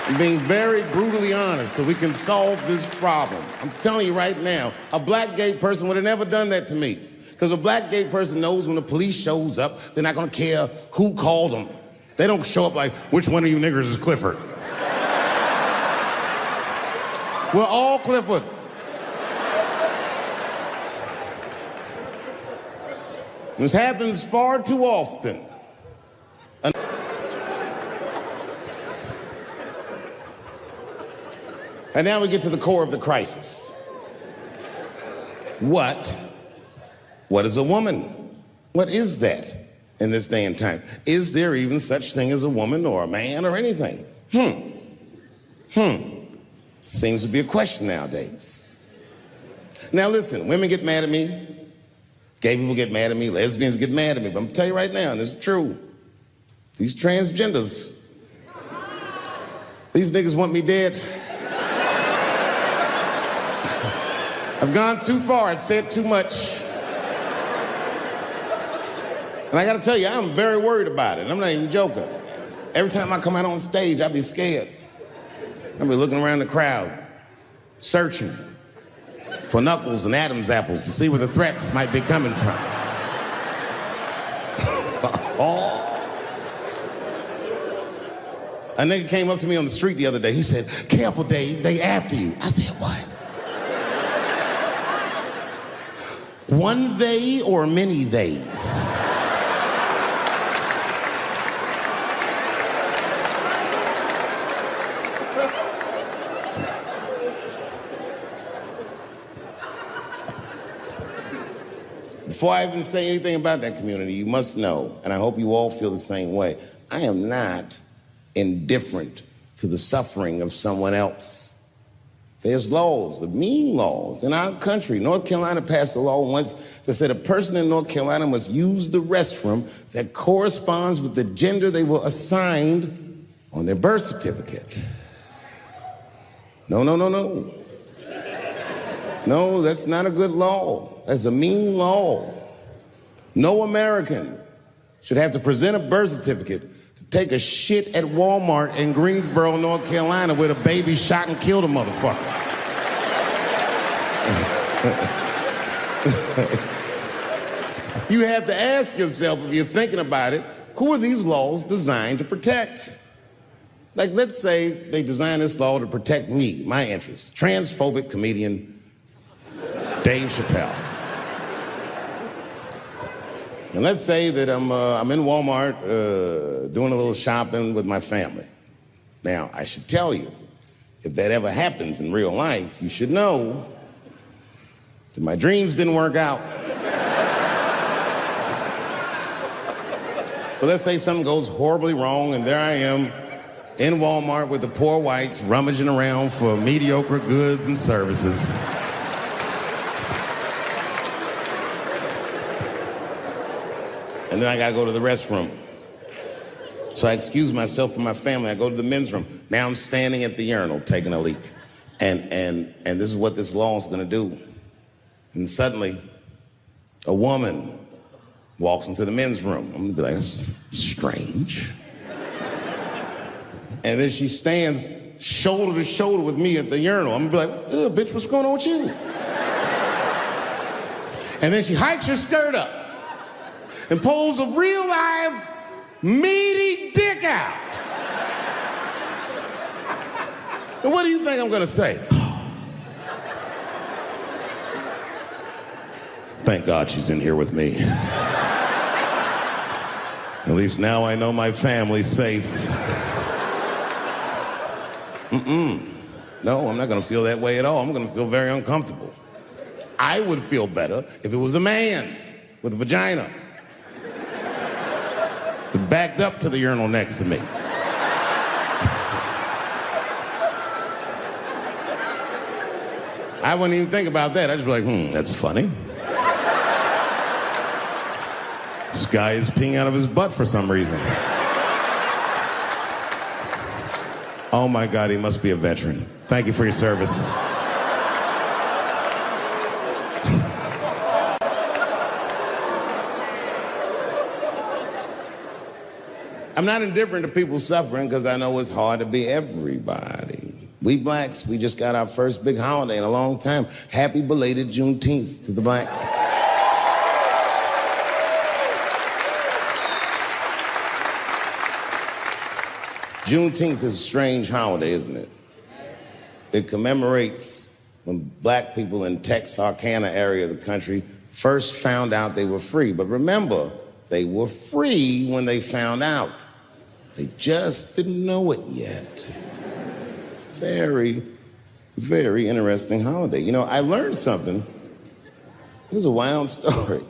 I'm being very brutally honest so we can solve this problem. I'm telling you right now, a black gay person would have never done that to me. Because a black gay person knows when the police shows up, they're not gonna care who called them. They don't show up like, which one of you niggers is Clifford? We're all Clifford. This happens far too often. And now we get to the core of the crisis. What is a woman? What is that in this day and time? Is there even such thing as a woman or a man or anything? Seems to be a question nowadays. Now listen, women get mad at me. Gay people get mad at me, lesbians get mad at me, but I'm gonna tell you right now, and it's true, these transgenders, these niggas want me dead. I've gone too far, I've said too much. And I gotta tell you, I'm very worried about it, I'm not even joking. Every time I come out on stage, I be scared. I be looking around the crowd, searching for Knuckles and Adam's apples to see where the threats might be coming from. A nigga came up to me on the street the other day. He said, "Careful, Dave, they after you." I said, "What?" One they or many theys? Before I even say anything about that community, you must know, and I hope you all feel the same way, I am not indifferent to the suffering of someone else. There's laws, the mean laws. In our country, North Carolina passed a law once that said a person in North Carolina must use the restroom that corresponds with the gender they were assigned on their birth certificate. No. No, that's not a good law. That's a mean law. No American should have to present a birth certificate to take a shit at Walmart in Greensboro, North Carolina, where the baby shot and killed a motherfucker. You have to ask yourself, if you're thinking about it, who are these laws designed to protect? Like, let's say they designed this law to protect me, my interests. Transphobic comedian Dave Chappelle. And let's say that I'm in Walmart doing a little shopping with my family. Now, I should tell you, if that ever happens in real life, you should know that my dreams didn't work out. But let's say something goes horribly wrong, and there I am in Walmart with the poor whites rummaging around for mediocre goods and services. And then I gotta go to the restroom. So I excuse myself from my family. I go to the men's room. Now I'm standing at the urinal taking a leak. And this is what this law is gonna do. And suddenly, a woman walks into the men's room. I'm gonna be like, that's strange. And then she stands shoulder to shoulder with me at the urinal. I'm gonna be like, bitch, what's going on with you? And then she hikes her skirt up and pulls a real live meaty dick out. And what do you think I'm gonna say? Thank God she's in here with me. At least now I know my family's safe. No, I'm not gonna feel that way at all. I'm gonna feel very uncomfortable. I would feel better if it was a man with a vagina that backed up to the urinal next to me. I wouldn't even think about that. I'd just be like, that's funny. This guy is peeing out of his butt for some reason. Oh my God, he must be a veteran. Thank you for your service. I'm not indifferent to people suffering because I know it's hard to be everybody. We blacks, we just got our first big holiday in a long time. Happy belated Juneteenth to the blacks. Juneteenth is a strange holiday, isn't it? It commemorates when black people in Texarkana area of the country first found out they were free. But remember, they were free when they found out. They just didn't know it yet. Very, very interesting holiday. You know, I learned something. It was a wild story.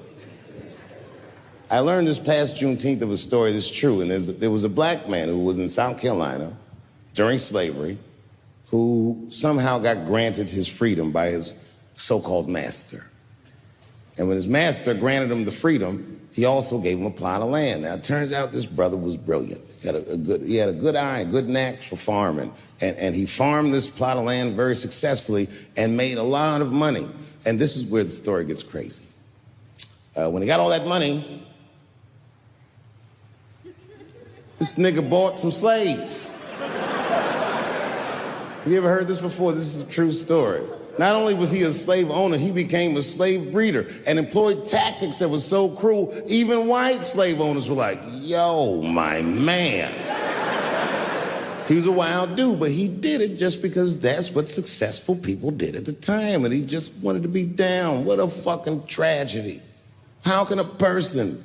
I learned this past Juneteenth of a story that's true, and there was a black man who was in South Carolina during slavery who somehow got granted his freedom by his so-called master. And when his master granted him the freedom, he also gave him a plot of land. Now, it turns out this brother was brilliant. He had a good eye, a good knack for farming, and he farmed this plot of land very successfully and made a lot of money. And this is where the story gets crazy. When he got all that money, this nigga bought some slaves. You ever heard this before? This is a true story. Not only was he a slave owner, he became a slave breeder and employed tactics that were so cruel, even white slave owners were like, yo, my man. He was a wild dude, but he did it just because that's what successful people did at the time, and he just wanted to be down. What a fucking tragedy. How can a person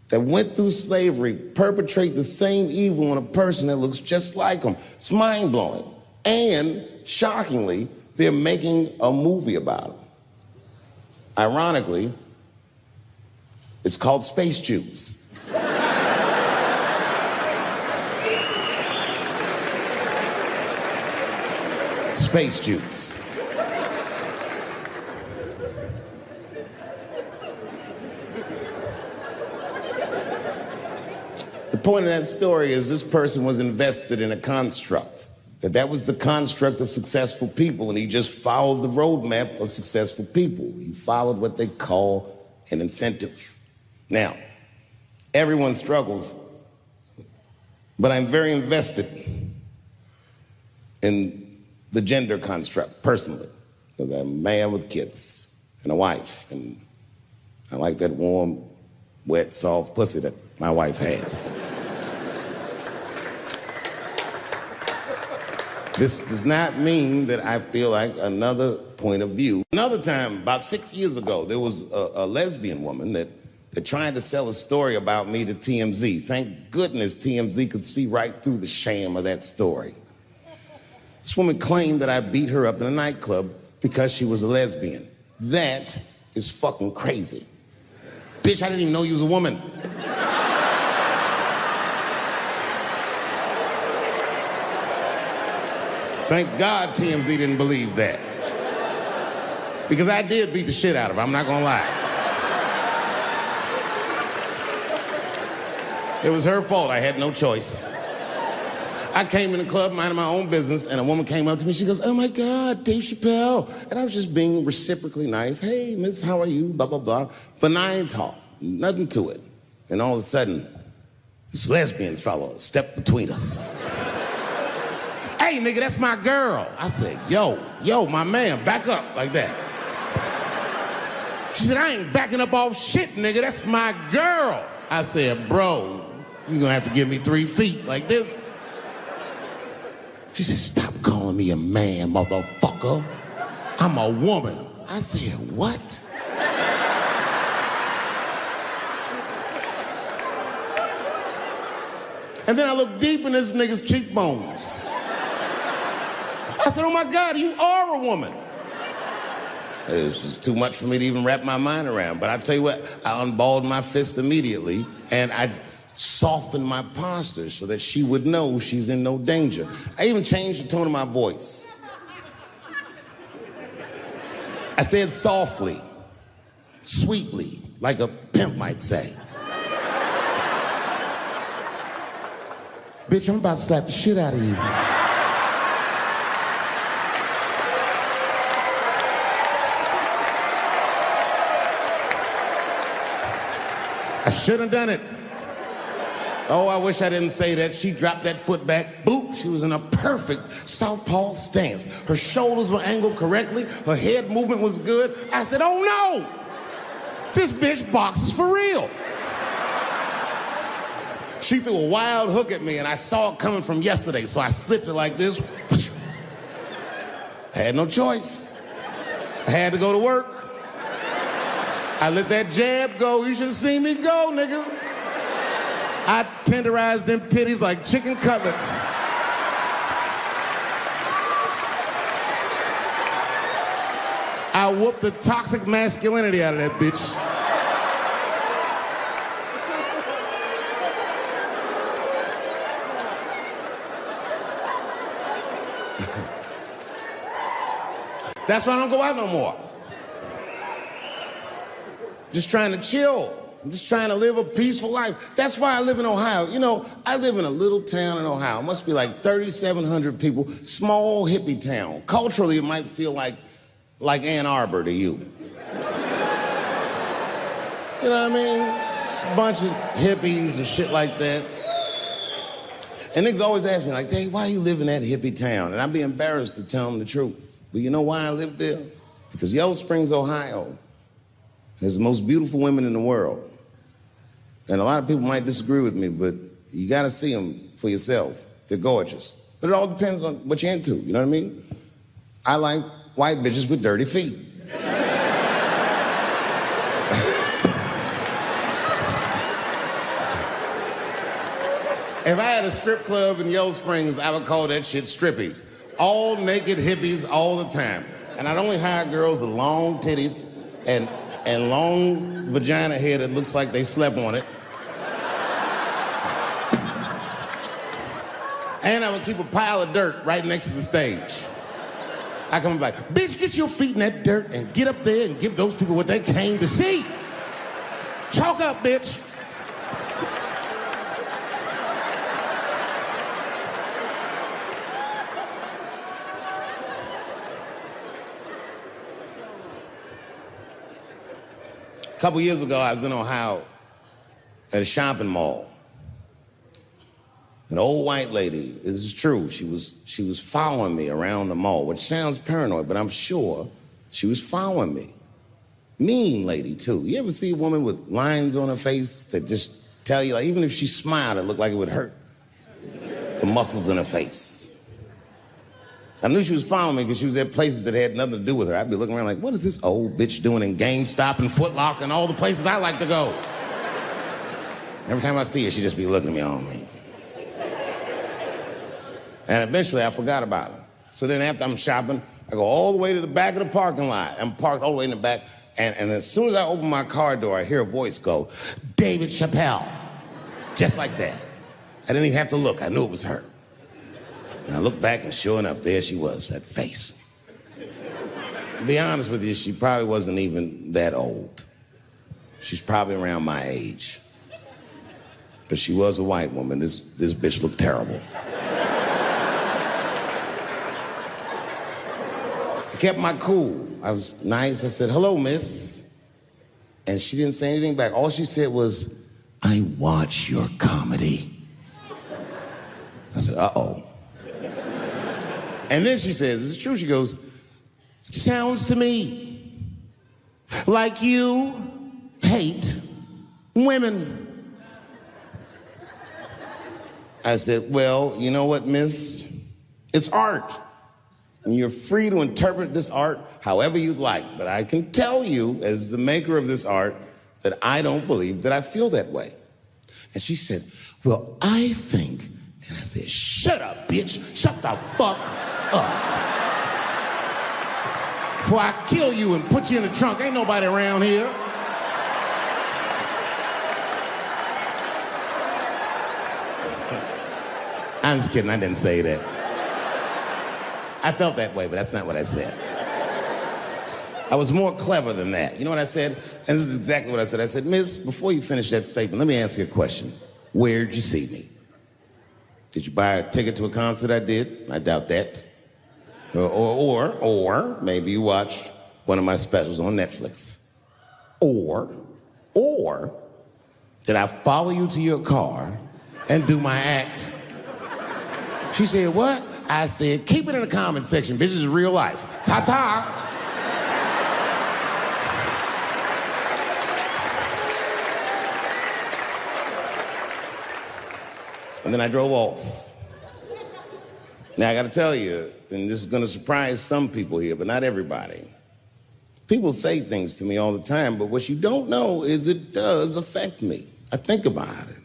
that went through slavery perpetrate the same evil on a person that looks just like him? It's mind-blowing. And, shockingly, they're making a movie about him. Ironically, it's called Space Juice. Space Juice. The point of that story is this person was invested in a construct, that was the construct of successful people, and he just followed the roadmap of successful people. He followed what they call an incentive. Now, everyone struggles, but I'm very invested in the gender construct, personally, because I'm a man with kids and a wife, and I like that warm, wet, soft pussy that my wife has. This does not mean that I feel like another point of view. Another time, about 6 years ago, there was a lesbian woman that tried to sell a story about me to TMZ. Thank goodness TMZ could see right through the sham of that story. This woman claimed that I beat her up in a nightclub because she was a lesbian. That is fucking crazy. Bitch, I didn't even know you was a woman. Thank God TMZ didn't believe that. Because I did beat the shit out of her, I'm not gonna lie. It was her fault, I had no choice. I came in the club minding my own business, and a woman came up to me. She goes, "Oh my God, Dave Chappelle." And I was just being reciprocally nice. "Hey, miss, how are you?" Blah, blah, blah. Benign talk, nothing to it. And all of a sudden, this lesbian fellow stepped between us. "Hey, nigga, that's my girl." I said, yo, my man, back up like that. She said, "I ain't backing up off shit, nigga, that's my girl." I said, "Bro, you're gonna have to give me 3 feet like this." She said, "Stop calling me a man, motherfucker. I'm a woman." I said, "What?" And then I looked deep in this nigga's cheekbones. I said, "Oh my God, you are a woman." It was just too much for me to even wrap my mind around. But I tell you what, I unballed my fist immediately, and I softened my posture so that she would know she's in no danger. I even changed the tone of my voice. I said softly, sweetly, like a pimp might say. "Bitch, I'm about to slap the shit out of you." I shouldn't have done it. Oh, I wish I didn't say that. She dropped that foot back. Boop. She was in a perfect southpaw stance. Her shoulders were angled correctly. Her head movement was good. I said, "Oh no! This bitch boxes for real." She threw a wild hook at me, and I saw it coming from yesterday, so I slipped it like this. I had no choice. I had to go to work. I let that jab go. You should have seen me go, nigga. I tenderized them titties like chicken cutlets. I whooped the toxic masculinity out of that bitch. That's why I don't go out no more. Just trying to chill. I'm just trying to live a peaceful life. That's why I live in Ohio. You know, I live in a little town in Ohio. It must be like 3,700 people. Small hippie town. Culturally, it might feel like Ann Arbor to you. You know what I mean? Just a bunch of hippies and shit like that. And niggas always ask me, like, "Dave, why you live in that hippie town?" And I'd be embarrassed to tell them the truth. But you know why I live there? Because Yellow Springs, Ohio, has the most beautiful women in the world. And a lot of people might disagree with me, but you gotta see them for yourself. They're gorgeous. But it all depends on what you're into, you know what I mean? I like white bitches with dirty feet. If I had a strip club in Yellow Springs, I would call that shit strippies. All naked hippies all the time. And I'd only hire girls with long titties and long vagina hair that looks like they slept on it. And I would keep a pile of dirt right next to the stage. I come back, bitch, get your feet in that dirt and get up there and give those people what they came to see. Chalk up, bitch. A couple years ago, I was in Ohio at a shopping mall. An old white lady, this is true, she was following me around the mall, which sounds paranoid, but I'm sure she was following me. Mean lady, too. You ever see a woman with lines on her face that just tell you, like, even if she smiled, it looked like it would hurt the muscles in her face? I knew she was following me because she was at places that had nothing to do with her. I'd be looking around like, what is this old bitch doing in GameStop and Foot Locker and all the places I like to go? Every time I see her, she'd just be looking at me on me. And eventually I forgot about her. So then after I'm shopping, I go all the way to the back of the parking lot. I'm parked all the way in the back. And as soon as I open my car door, I hear a voice go, David Chappelle. Just like that. I didn't even have to look. I knew it was her. And I looked back, and sure enough, there she was, that face. To be honest with you, she probably wasn't even that old. She's probably around my age. But she was a white woman. This bitch looked terrible. I kept my cool. I was nice. I said, hello, miss. And she didn't say anything back. All she said was, I watch your comedy. I said, uh-oh. And then she says, it's true, she goes, it sounds to me like you hate women. I said, well, you know what, miss? It's art. And you're free to interpret this art however you'd like. But I can tell you, as the maker of this art, that I don't believe that I feel that way. And she said, well, I think. And I said, shut up, bitch. Shut the fuck up. Before I kill you and put you in the trunk. Ain't nobody around here. I'm just kidding. I didn't say that. I felt that way, but that's not what I said. I was more clever than that. You know what I said? And this is exactly what I said. I said, miss, before you finish that statement, let me ask you a question. Where'd you see me? Did you buy a ticket to a concert I did? I doubt that. Or maybe you watched one of my specials on Netflix. Or did I follow you to your car and do my act? She said, what? I said, keep it in the comment section, bitch. This is real life. Ta-ta. And then I drove off. Now, I got to tell you, and this is going to surprise some people here, but not everybody. People say things to me all the time, but what you don't know is it does affect me. I think about it.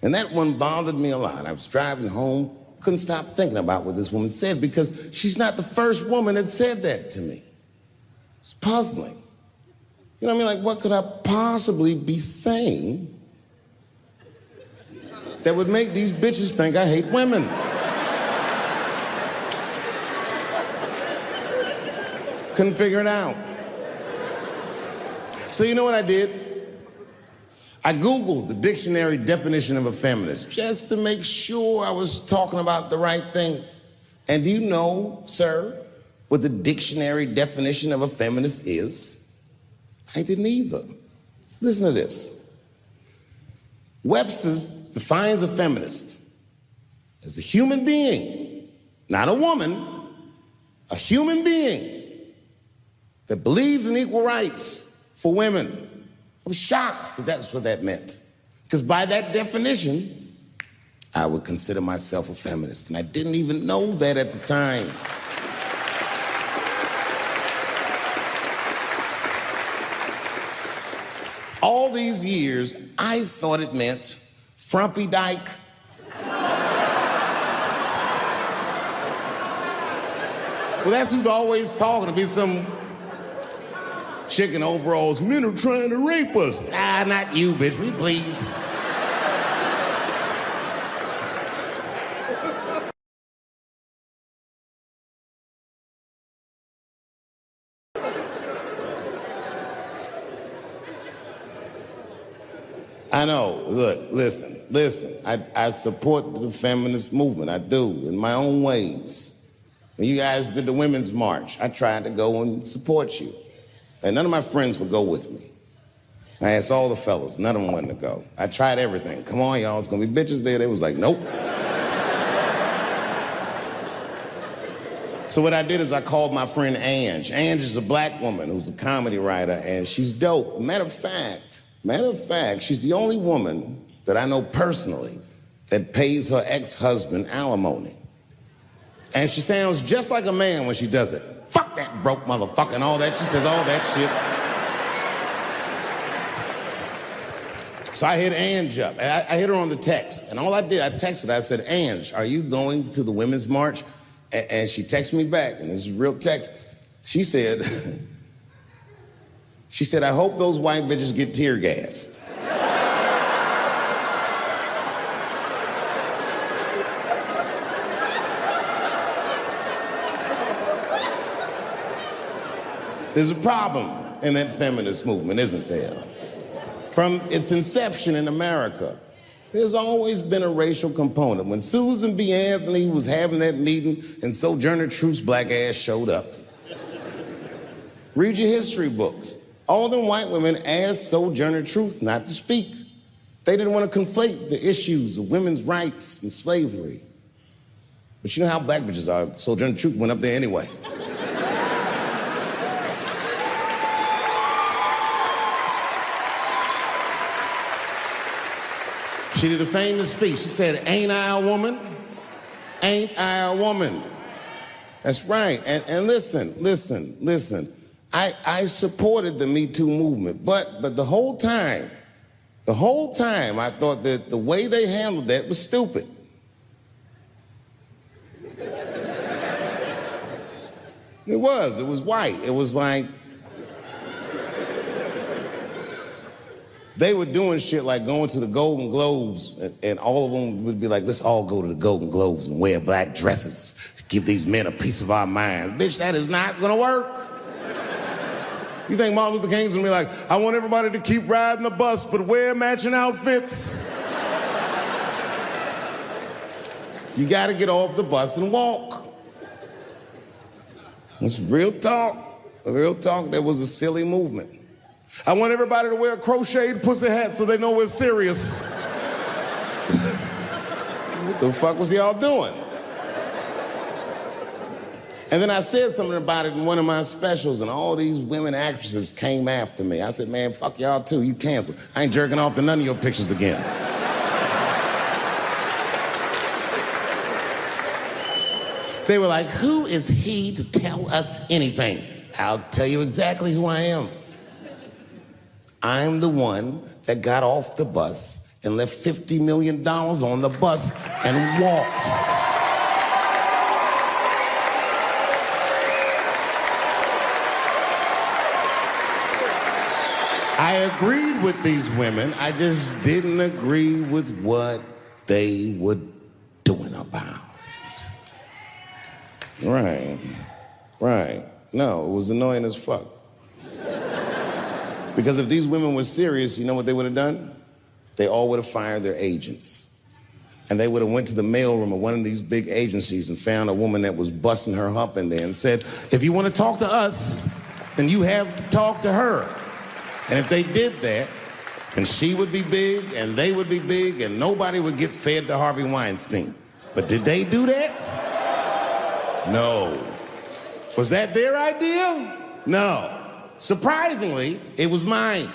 And that one bothered me a lot. I was driving home, couldn't stop thinking about what this woman said because she's not the first woman that said that to me. It's puzzling. You know what I mean? Like, what could I possibly be saying that would make these bitches think I hate women? Couldn't figure it out. So you know what I did? I Googled the dictionary definition of a feminist just to make sure I was talking about the right thing. And do you know, sir, what the dictionary definition of a feminist is? I didn't either. Listen to this. Webster's defines a feminist as a human being, not a woman, a human being that believes in equal rights for women. I was shocked that that's what that meant. Because by that definition, I would consider myself a feminist, and I didn't even know that at the time. All these years, I thought it meant frumpy dyke. Well, that's who's always talking, to be some chick in overalls. Men are trying to rape us. Ah, not you, bitch, we please. I know, look, listen. I support the feminist movement, I do, in my own ways. When you guys did the Women's March, I tried to go and support you. And none of my friends would go with me. I asked all the fellas, none of them wanted to go. I tried everything. Come on, y'all, it's gonna be bitches there. They was like, nope. So what I did is I called my friend Ange. Ange is a black woman who's a comedy writer, and she's dope. Matter of fact, she's the only woman that I know personally that pays her ex-husband alimony. And she sounds just like a man when she does it. Fuck that broke motherfucker and all that. She says all that shit. So I hit Ange up. And I hit her on the text. And all I did, I texted her. I said, Ange, are you going to the Women's March? And she texted me back, and this is real text. She said, I hope those white bitches get tear gassed. There's a problem in that feminist movement, isn't there? From its inception in America, there's always been a racial component. When Susan B. Anthony was having that meeting and Sojourner Truth's black ass showed up, read your history books. All them white women asked Sojourner Truth not to speak. They didn't want to conflate the issues of women's rights and slavery. But you know how black bitches are. Sojourner Truth went up there anyway. She did a famous speech. She said, ain't I a woman? Ain't I a woman? That's right. And listen. I supported the Me Too movement, but the whole time, I thought that the way they handled that was stupid. It was white. It was like, they were doing shit like going to the Golden Globes, and all of them would be like, let's all go to the Golden Globes and wear black dresses to give these men a piece of our minds. Bitch, that is not gonna work. You think Martin Luther King's gonna be like, I want everybody to keep riding the bus, but wear matching outfits? You gotta get off the bus and walk. It's real talk. Real talk, that was a silly movement. I want everybody to wear a crocheted pussy hat so they know we're serious. What the fuck was y'all doing? And then I said something about it in one of my specials, and all these women actresses came after me. I said, man, fuck y'all too, you canceled. I ain't jerking off to none of your pictures again. They were like, who is he to tell us anything? I'll tell you exactly who I am. I'm the one that got off the bus and left $50 million on the bus and walked. I agreed with these women. I just didn't agree with what they were doing about it. Right. No, it was annoying as fuck. Because if these women were serious, you know what they would have done? They all would have fired their agents. And they would have went to the mailroom of one of these big agencies and found a woman that was busting her hump in there and said, if you want to talk to us, then you have to talk to her. And if they did that, then she would be big and they would be big and nobody would get fed to Harvey Weinstein. But did they do that? No. Was that their idea? No. Surprisingly, it was mine.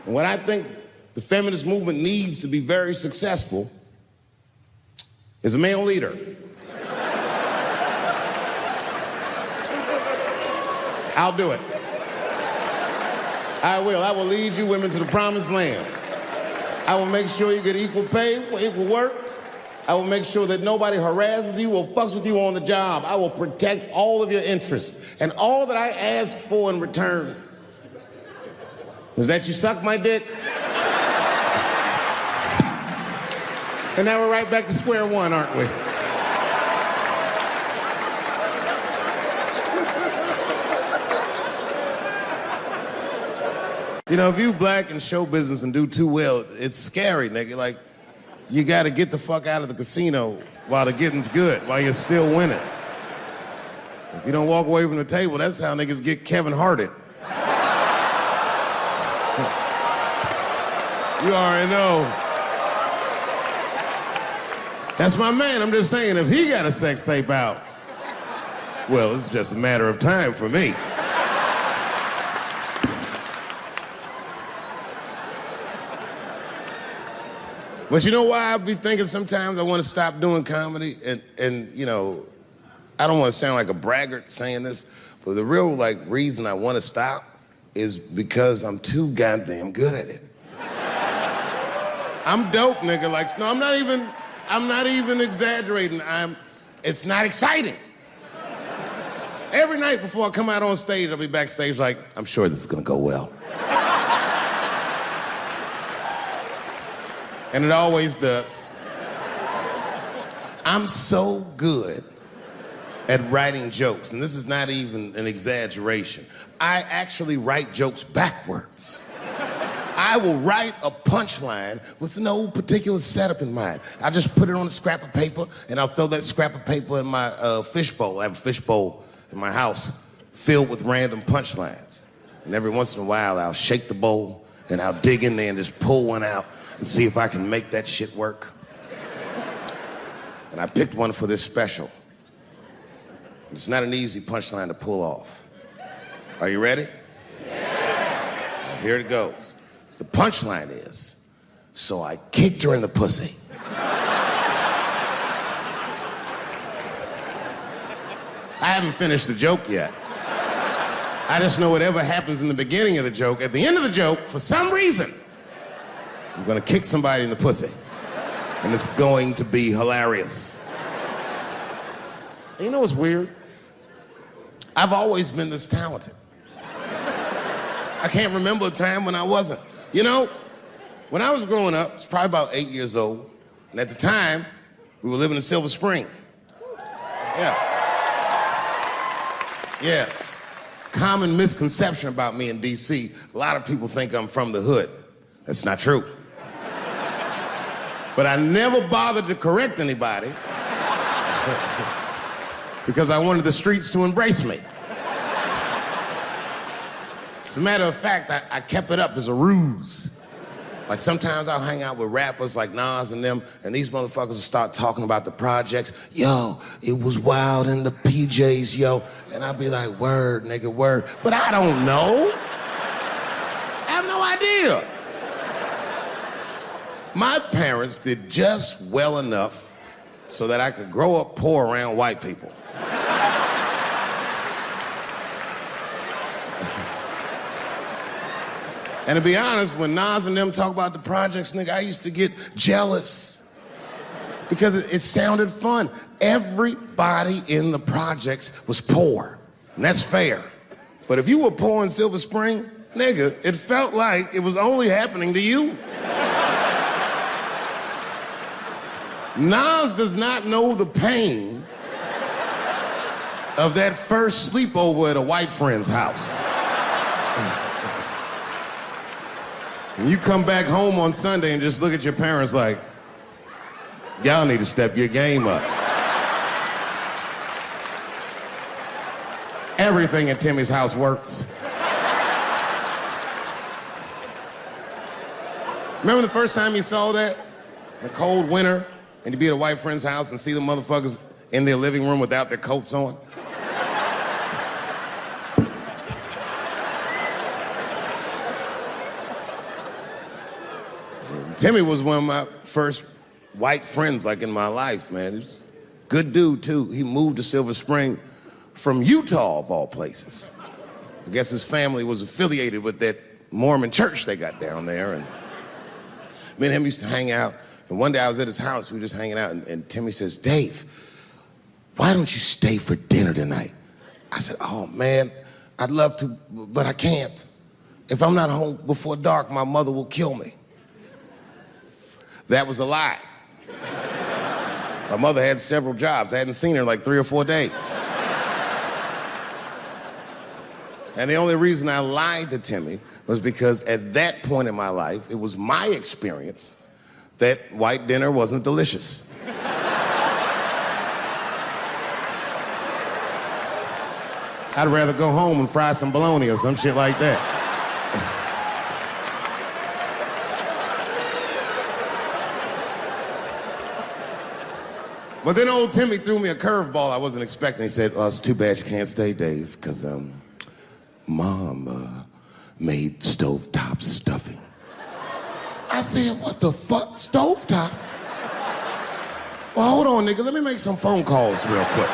What I think the feminist movement needs to be very successful is a male leader. I'll do it. I will. I will lead you women to the promised land. I will make sure you get equal pay for equal work. I will make sure that nobody harasses you or fucks with you on the job. I will protect all of your interests. And all that I ask for in return is that you suck my dick. And now we're right back to square one, aren't we? You know, if you black in show business and do too well, it's scary, nigga. Like, you gotta get the fuck out of the casino while the getting's good, while you're still winning. If you don't walk away from the table, that's how niggas get Kevin Harted. You already know. That's my man. I'm just saying, if he got a sex tape out, well, it's just a matter of time for me. But you know why I be thinking sometimes I want to stop doing comedy? And you know, I don't want to sound like a braggart saying this, but the real reason I want to stop is because I'm too goddamn good at it. I'm dope, nigga. No, I'm not even exaggerating. It's not exciting. Every night before I come out on stage, I'll be backstage like, I'm sure this is gonna go well. And it always does. I'm so good at writing jokes, and this is not even an exaggeration. I actually write jokes backwards. I will write a punchline with no particular setup in mind. I just put it on a scrap of paper, and I'll throw that scrap of paper in my fishbowl. I have a fishbowl in my house filled with random punchlines. And every once in a while, I'll shake the bowl, and I'll dig in there and just pull one out and see if I can make that shit work. And I picked one for this special. It's not an easy punchline to pull off. Are you ready? Yeah. Here it goes. The punchline is, so I kicked her in the pussy. I haven't finished the joke yet. I just know whatever happens in the beginning of the joke, at the end of the joke, for some reason, I'm gonna kick somebody in the pussy. And it's going to be hilarious. And you know what's weird? I've always been this talented. I can't remember a time when I wasn't. You know, when I was growing up, I was probably about 8 years old, and at the time, we were living in Silver Spring. Yeah. Yes. Common misconception about me in DC, a lot of people think I'm from the hood. That's not true. But I never bothered to correct anybody because I wanted the streets to embrace me. As a matter of fact, I kept it up as a ruse. Like sometimes I'll hang out with rappers like Nas and them, and these motherfuckers will start talking about the projects. Yo, it was wild in the PJs, yo. And I'll be like, word, nigga, word. But I don't know. I have no idea. My parents did just well enough so that I could grow up poor around white people. And to be honest, when Nas and them talk about the projects, nigga, I used to get jealous because it sounded fun. Everybody in the projects was poor, and that's fair. But if you were poor in Silver Spring, nigga, it felt like it was only happening to you. Nas does not know the pain of that first sleepover at a white friend's house. And you come back home on Sunday and just look at your parents like, y'all need to step your game up. Everything at Timmy's house works. Remember the first time you saw that? In a cold winter, and you'd be at a white friend's house and see the motherfuckers in their living room without their coats on? Timmy was one of my first white friends, like, in my life, man. He was a good dude, too. He moved to Silver Spring from Utah, of all places. I guess his family was affiliated with that Mormon church they got down there, and me and him used to hang out. And one day I was at his house, we were just hanging out, and Timmy says, Dave, why don't you stay for dinner tonight? I said, oh, man, I'd love to, but I can't. If I'm not home before dark, my mother will kill me. That was a lie. My mother had several jobs. I hadn't seen her in like 3 or 4 days. And the only reason I lied to Timmy was because at that point in my life, it was my experience that white dinner wasn't delicious. I'd rather go home and fry some bologna or some shit like that. But then old Timmy threw me a curveball I wasn't expecting. He said, oh, it's too bad you can't stay, Dave, because Mom made stovetop stuffing. I said, what the fuck, stovetop? Well, hold on, nigga, let me make some phone calls real quick.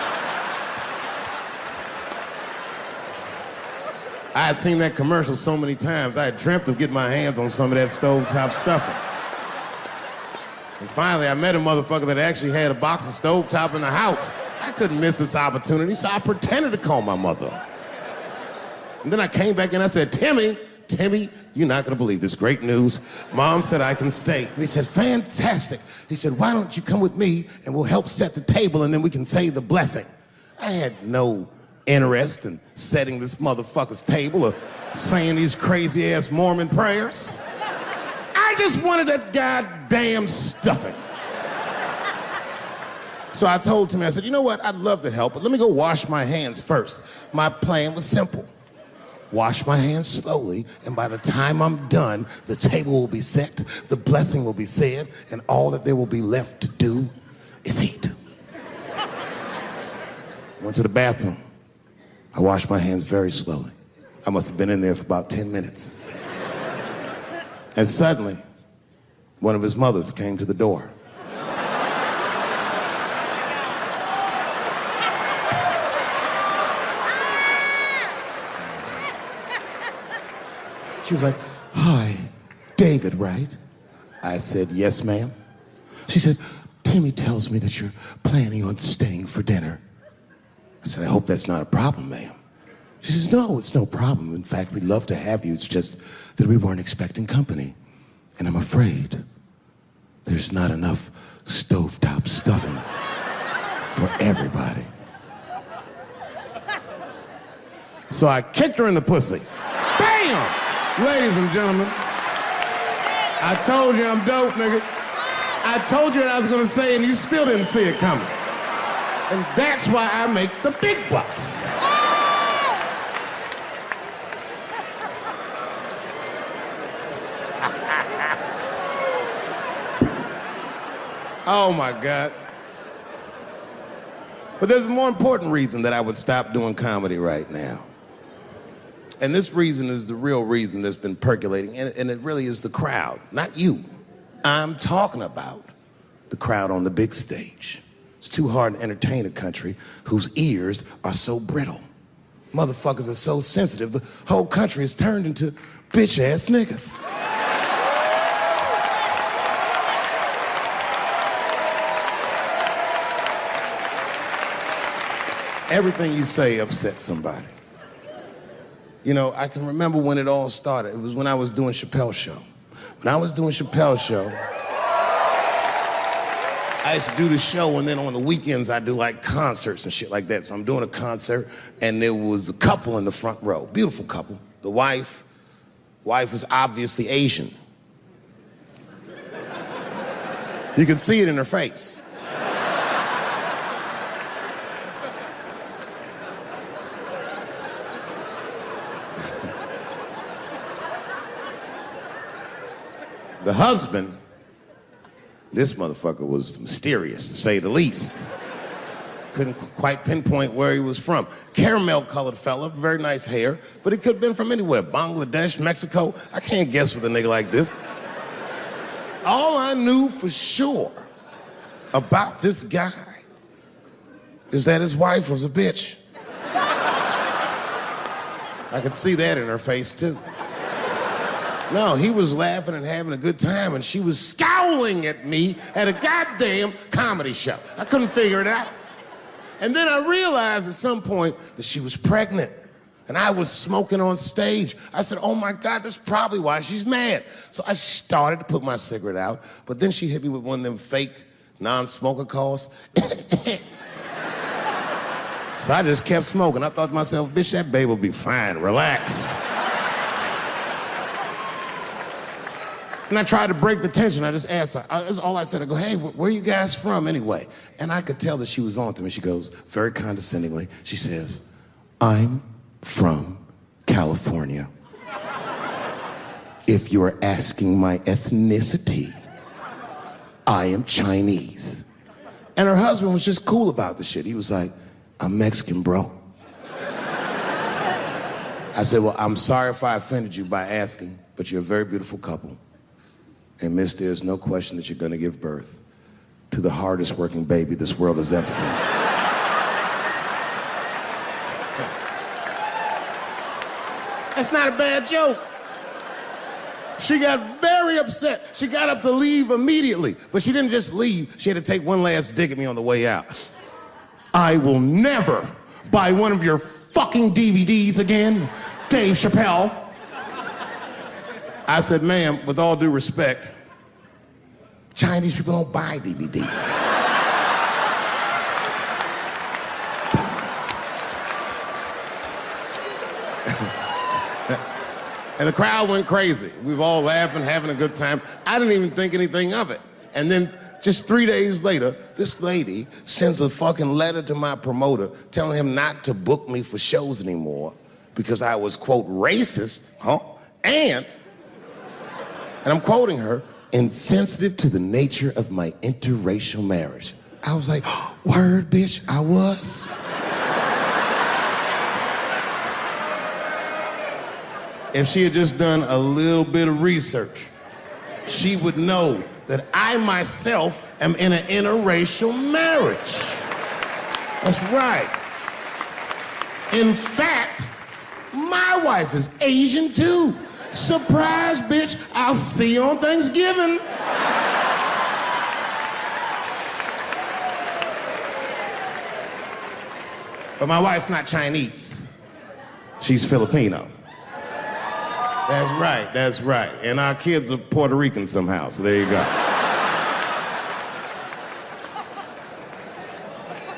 I had seen that commercial so many times, I had dreamt of getting my hands on some of that stovetop stuffing. And finally, I met a motherfucker that actually had a box of stovetop in the house. I couldn't miss this opportunity, so I pretended to call my mother. And then I came back and I said, Timmy, you're not gonna believe this great news. Mom said I can stay. And he said, fantastic. He said, why don't you come with me and we'll help set the table and then we can say the blessing. I had no interest in setting this motherfucker's table or saying these crazy ass Mormon prayers. I just wanted that goddamn stuffing. So I told Timmy, I said, you know what, I'd love to help, but let me go wash my hands first. My plan was simple. Wash my hands slowly, and by the time I'm done, the table will be set, the blessing will be said, and all that there will be left to do is eat. Went to the bathroom. I washed my hands very slowly. I must have been in there for about 10 minutes. And suddenly, one of his mothers came to the door. She was like, hi, David, right? I said, yes, ma'am. She said, Timmy tells me that you're planning on staying for dinner. I said, I hope that's not a problem, ma'am. She says, no, it's no problem. In fact, we'd love to have you. It's just that we weren't expecting company. And I'm afraid there's not enough stovetop stuffing for everybody. So I kicked her in the pussy. Bam! Ladies and gentlemen, I told you I'm dope, nigga. I told you what I was gonna say and you still didn't see it coming. And that's why I make the big bucks. Oh my God. But there's a more important reason that I would stop doing comedy right now. And this reason is the real reason that's been percolating, and it really is the crowd, not you. I'm talking about the crowd on the big stage. It's too hard to entertain a country whose ears are so brittle. Motherfuckers are so sensitive, the whole country is turned into bitch-ass niggas. Everything you say upsets somebody. You know, I can remember when it all started. It was when I was doing Chappelle's show. When I was doing Chappelle's show, I used to do the show, and then on the weekends, I do like concerts and shit like that. So I'm doing a concert, and there was a couple in the front row, beautiful couple. The wife was obviously Asian. You could see it in her face. The husband, this motherfucker was mysterious, to say the least. Couldn't quite pinpoint where he was from. Caramel-colored fella, very nice hair, but he could have been from anywhere. Bangladesh, Mexico. I can't guess with a nigga like this. All I knew for sure about this guy is that his wife was a bitch. I could see that in her face, too. No, he was laughing and having a good time, and she was scowling at me at a goddamn comedy show. I couldn't figure it out. And then I realized at some point that she was pregnant, and I was smoking on stage. I said, oh my God, that's probably why she's mad. So I started to put my cigarette out, but then she hit me with one of them fake non-smoker calls. So I just kept smoking. I thought to myself, bitch, that babe will be fine, relax. And I tried to break the tension. I just asked her, that's all I said. I go, hey, where are you guys from anyway? And I could tell that she was on to me. She goes, very condescendingly, she says, I'm from California. If you're asking my ethnicity, I am Chinese. And her husband was just cool about the shit. He was like, I'm Mexican, bro. I said, well, I'm sorry if I offended you by asking, but you're a very beautiful couple. And miss, there's no question that you're gonna give birth to the hardest working baby this world has ever seen. That's not a bad joke. She got very upset. She got up to leave immediately, but she didn't just leave. She had to take one last dig at me on the way out. I will never buy one of your fucking DVDs again, Dave Chappelle. I said, ma'am, with all due respect, Chinese people don't buy DVDs. And the crowd went crazy. We were all laughing, having a good time. I didn't even think anything of it. And then just 3 days later, this lady sends a fucking letter to my promoter telling him not to book me for shows anymore because I was, quote, racist, and I'm quoting her, insensitive to the nature of my interracial marriage. I was like, word, bitch, I was. If she had just done a little bit of research, she would know that I myself am in an interracial marriage. That's right. In fact, my wife is Asian too. Surprise, bitch, I'll see you on Thanksgiving. But my wife's not Chinese. She's Filipino. That's right. And our kids are Puerto Rican somehow, so there you go.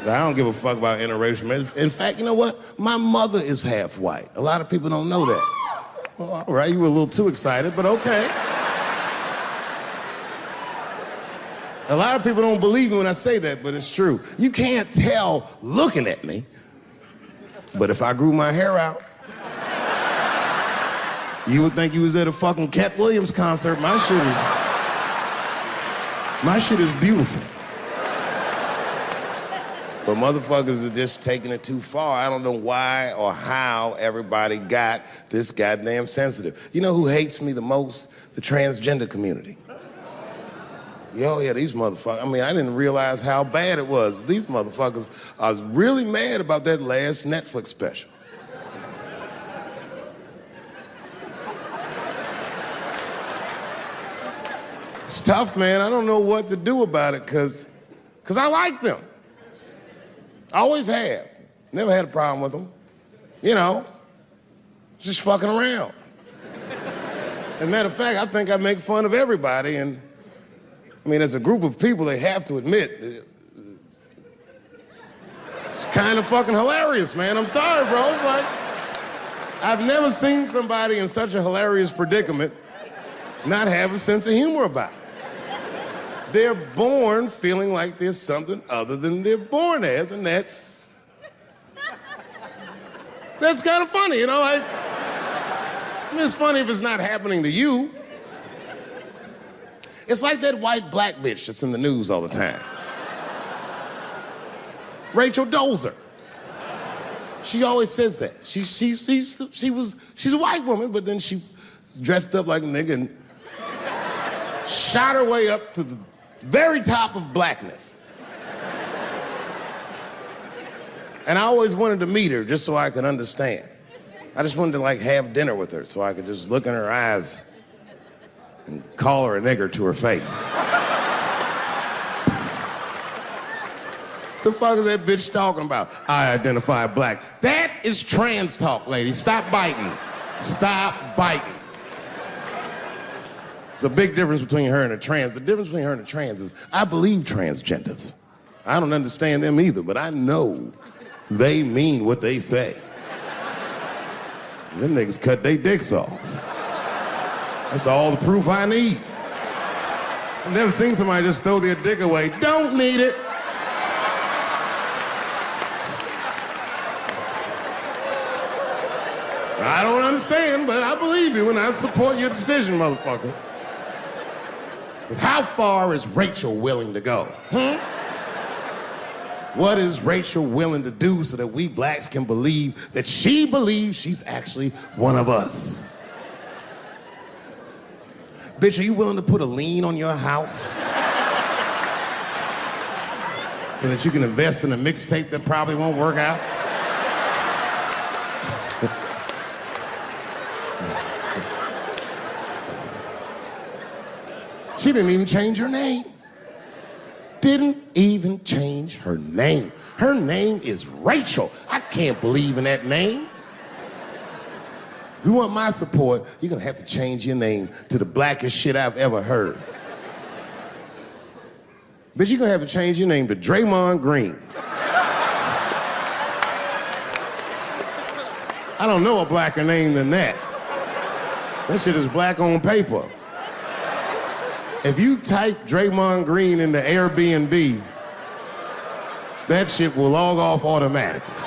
But I don't give a fuck about interracial marriage. In fact, you know what? My mother is half white. A lot of people don't know that. Well, all right, you were a little too excited, but okay. A lot of people don't believe me when I say that, but it's true. You can't tell looking at me, but if I grew my hair out, you would think you was at a fucking Cat Williams concert. My shit is beautiful. But motherfuckers are just taking it too far. I don't know why or how everybody got this goddamn sensitive. You know who hates me the most? The transgender community. Yo, yeah, these motherfuckers. I mean, I didn't realize how bad it was. These motherfuckers are really mad about that last Netflix special. It's tough, man. I don't know what to do about it because I like them. I always have. Never had a problem with them. You know, just fucking around. As a matter of fact, I think I make fun of everybody. And I mean, as a group of people, they have to admit, it's kind of fucking hilarious, man. I'm sorry, bro. It's like, I've never seen somebody in such a hilarious predicament not have a sense of humor about it. They're born feeling like there's something other than they're born as, and that's kind of funny, you know? I mean, it's funny if it's not happening to you. It's like that white black bitch that's in the news all the time. Rachel Dolezal. She always says that. She's a white woman, but then she dressed up like a nigga and shot her way up to the very top of blackness. And I always wanted to meet her just so I could understand. I just wanted to like have dinner with her so I could just look in her eyes and call her a nigger to her face. The fuck is that bitch talking about? I identify black. That is trans talk, lady. Stop biting. Stop biting. There's a big difference between her and a trans. The difference between her and a trans is I believe transgenders. I don't understand them either, but I know they mean what they say. Them niggas cut their dicks off. That's all the proof I need. I've never seen somebody just throw their dick away. Don't need it. I don't understand, but I believe you and I support your decision, motherfucker. But how far is Rachel willing to go? What is Rachel willing to do so that we blacks can believe that she believes she's actually one of us? Bitch, are you willing to put a lien on your house so that you can invest in a mixtape that probably won't work out? She didn't even change her name. Didn't even change her name. Her name is Rachel. I can't believe in that name. If you want my support, you're gonna have to change your name to the blackest shit I've ever heard. Bitch, you're gonna have to change your name to Draymond Green. I don't know a blacker name than that. That shit is black on paper. If you type Draymond Green into Airbnb, that shit will log off automatically.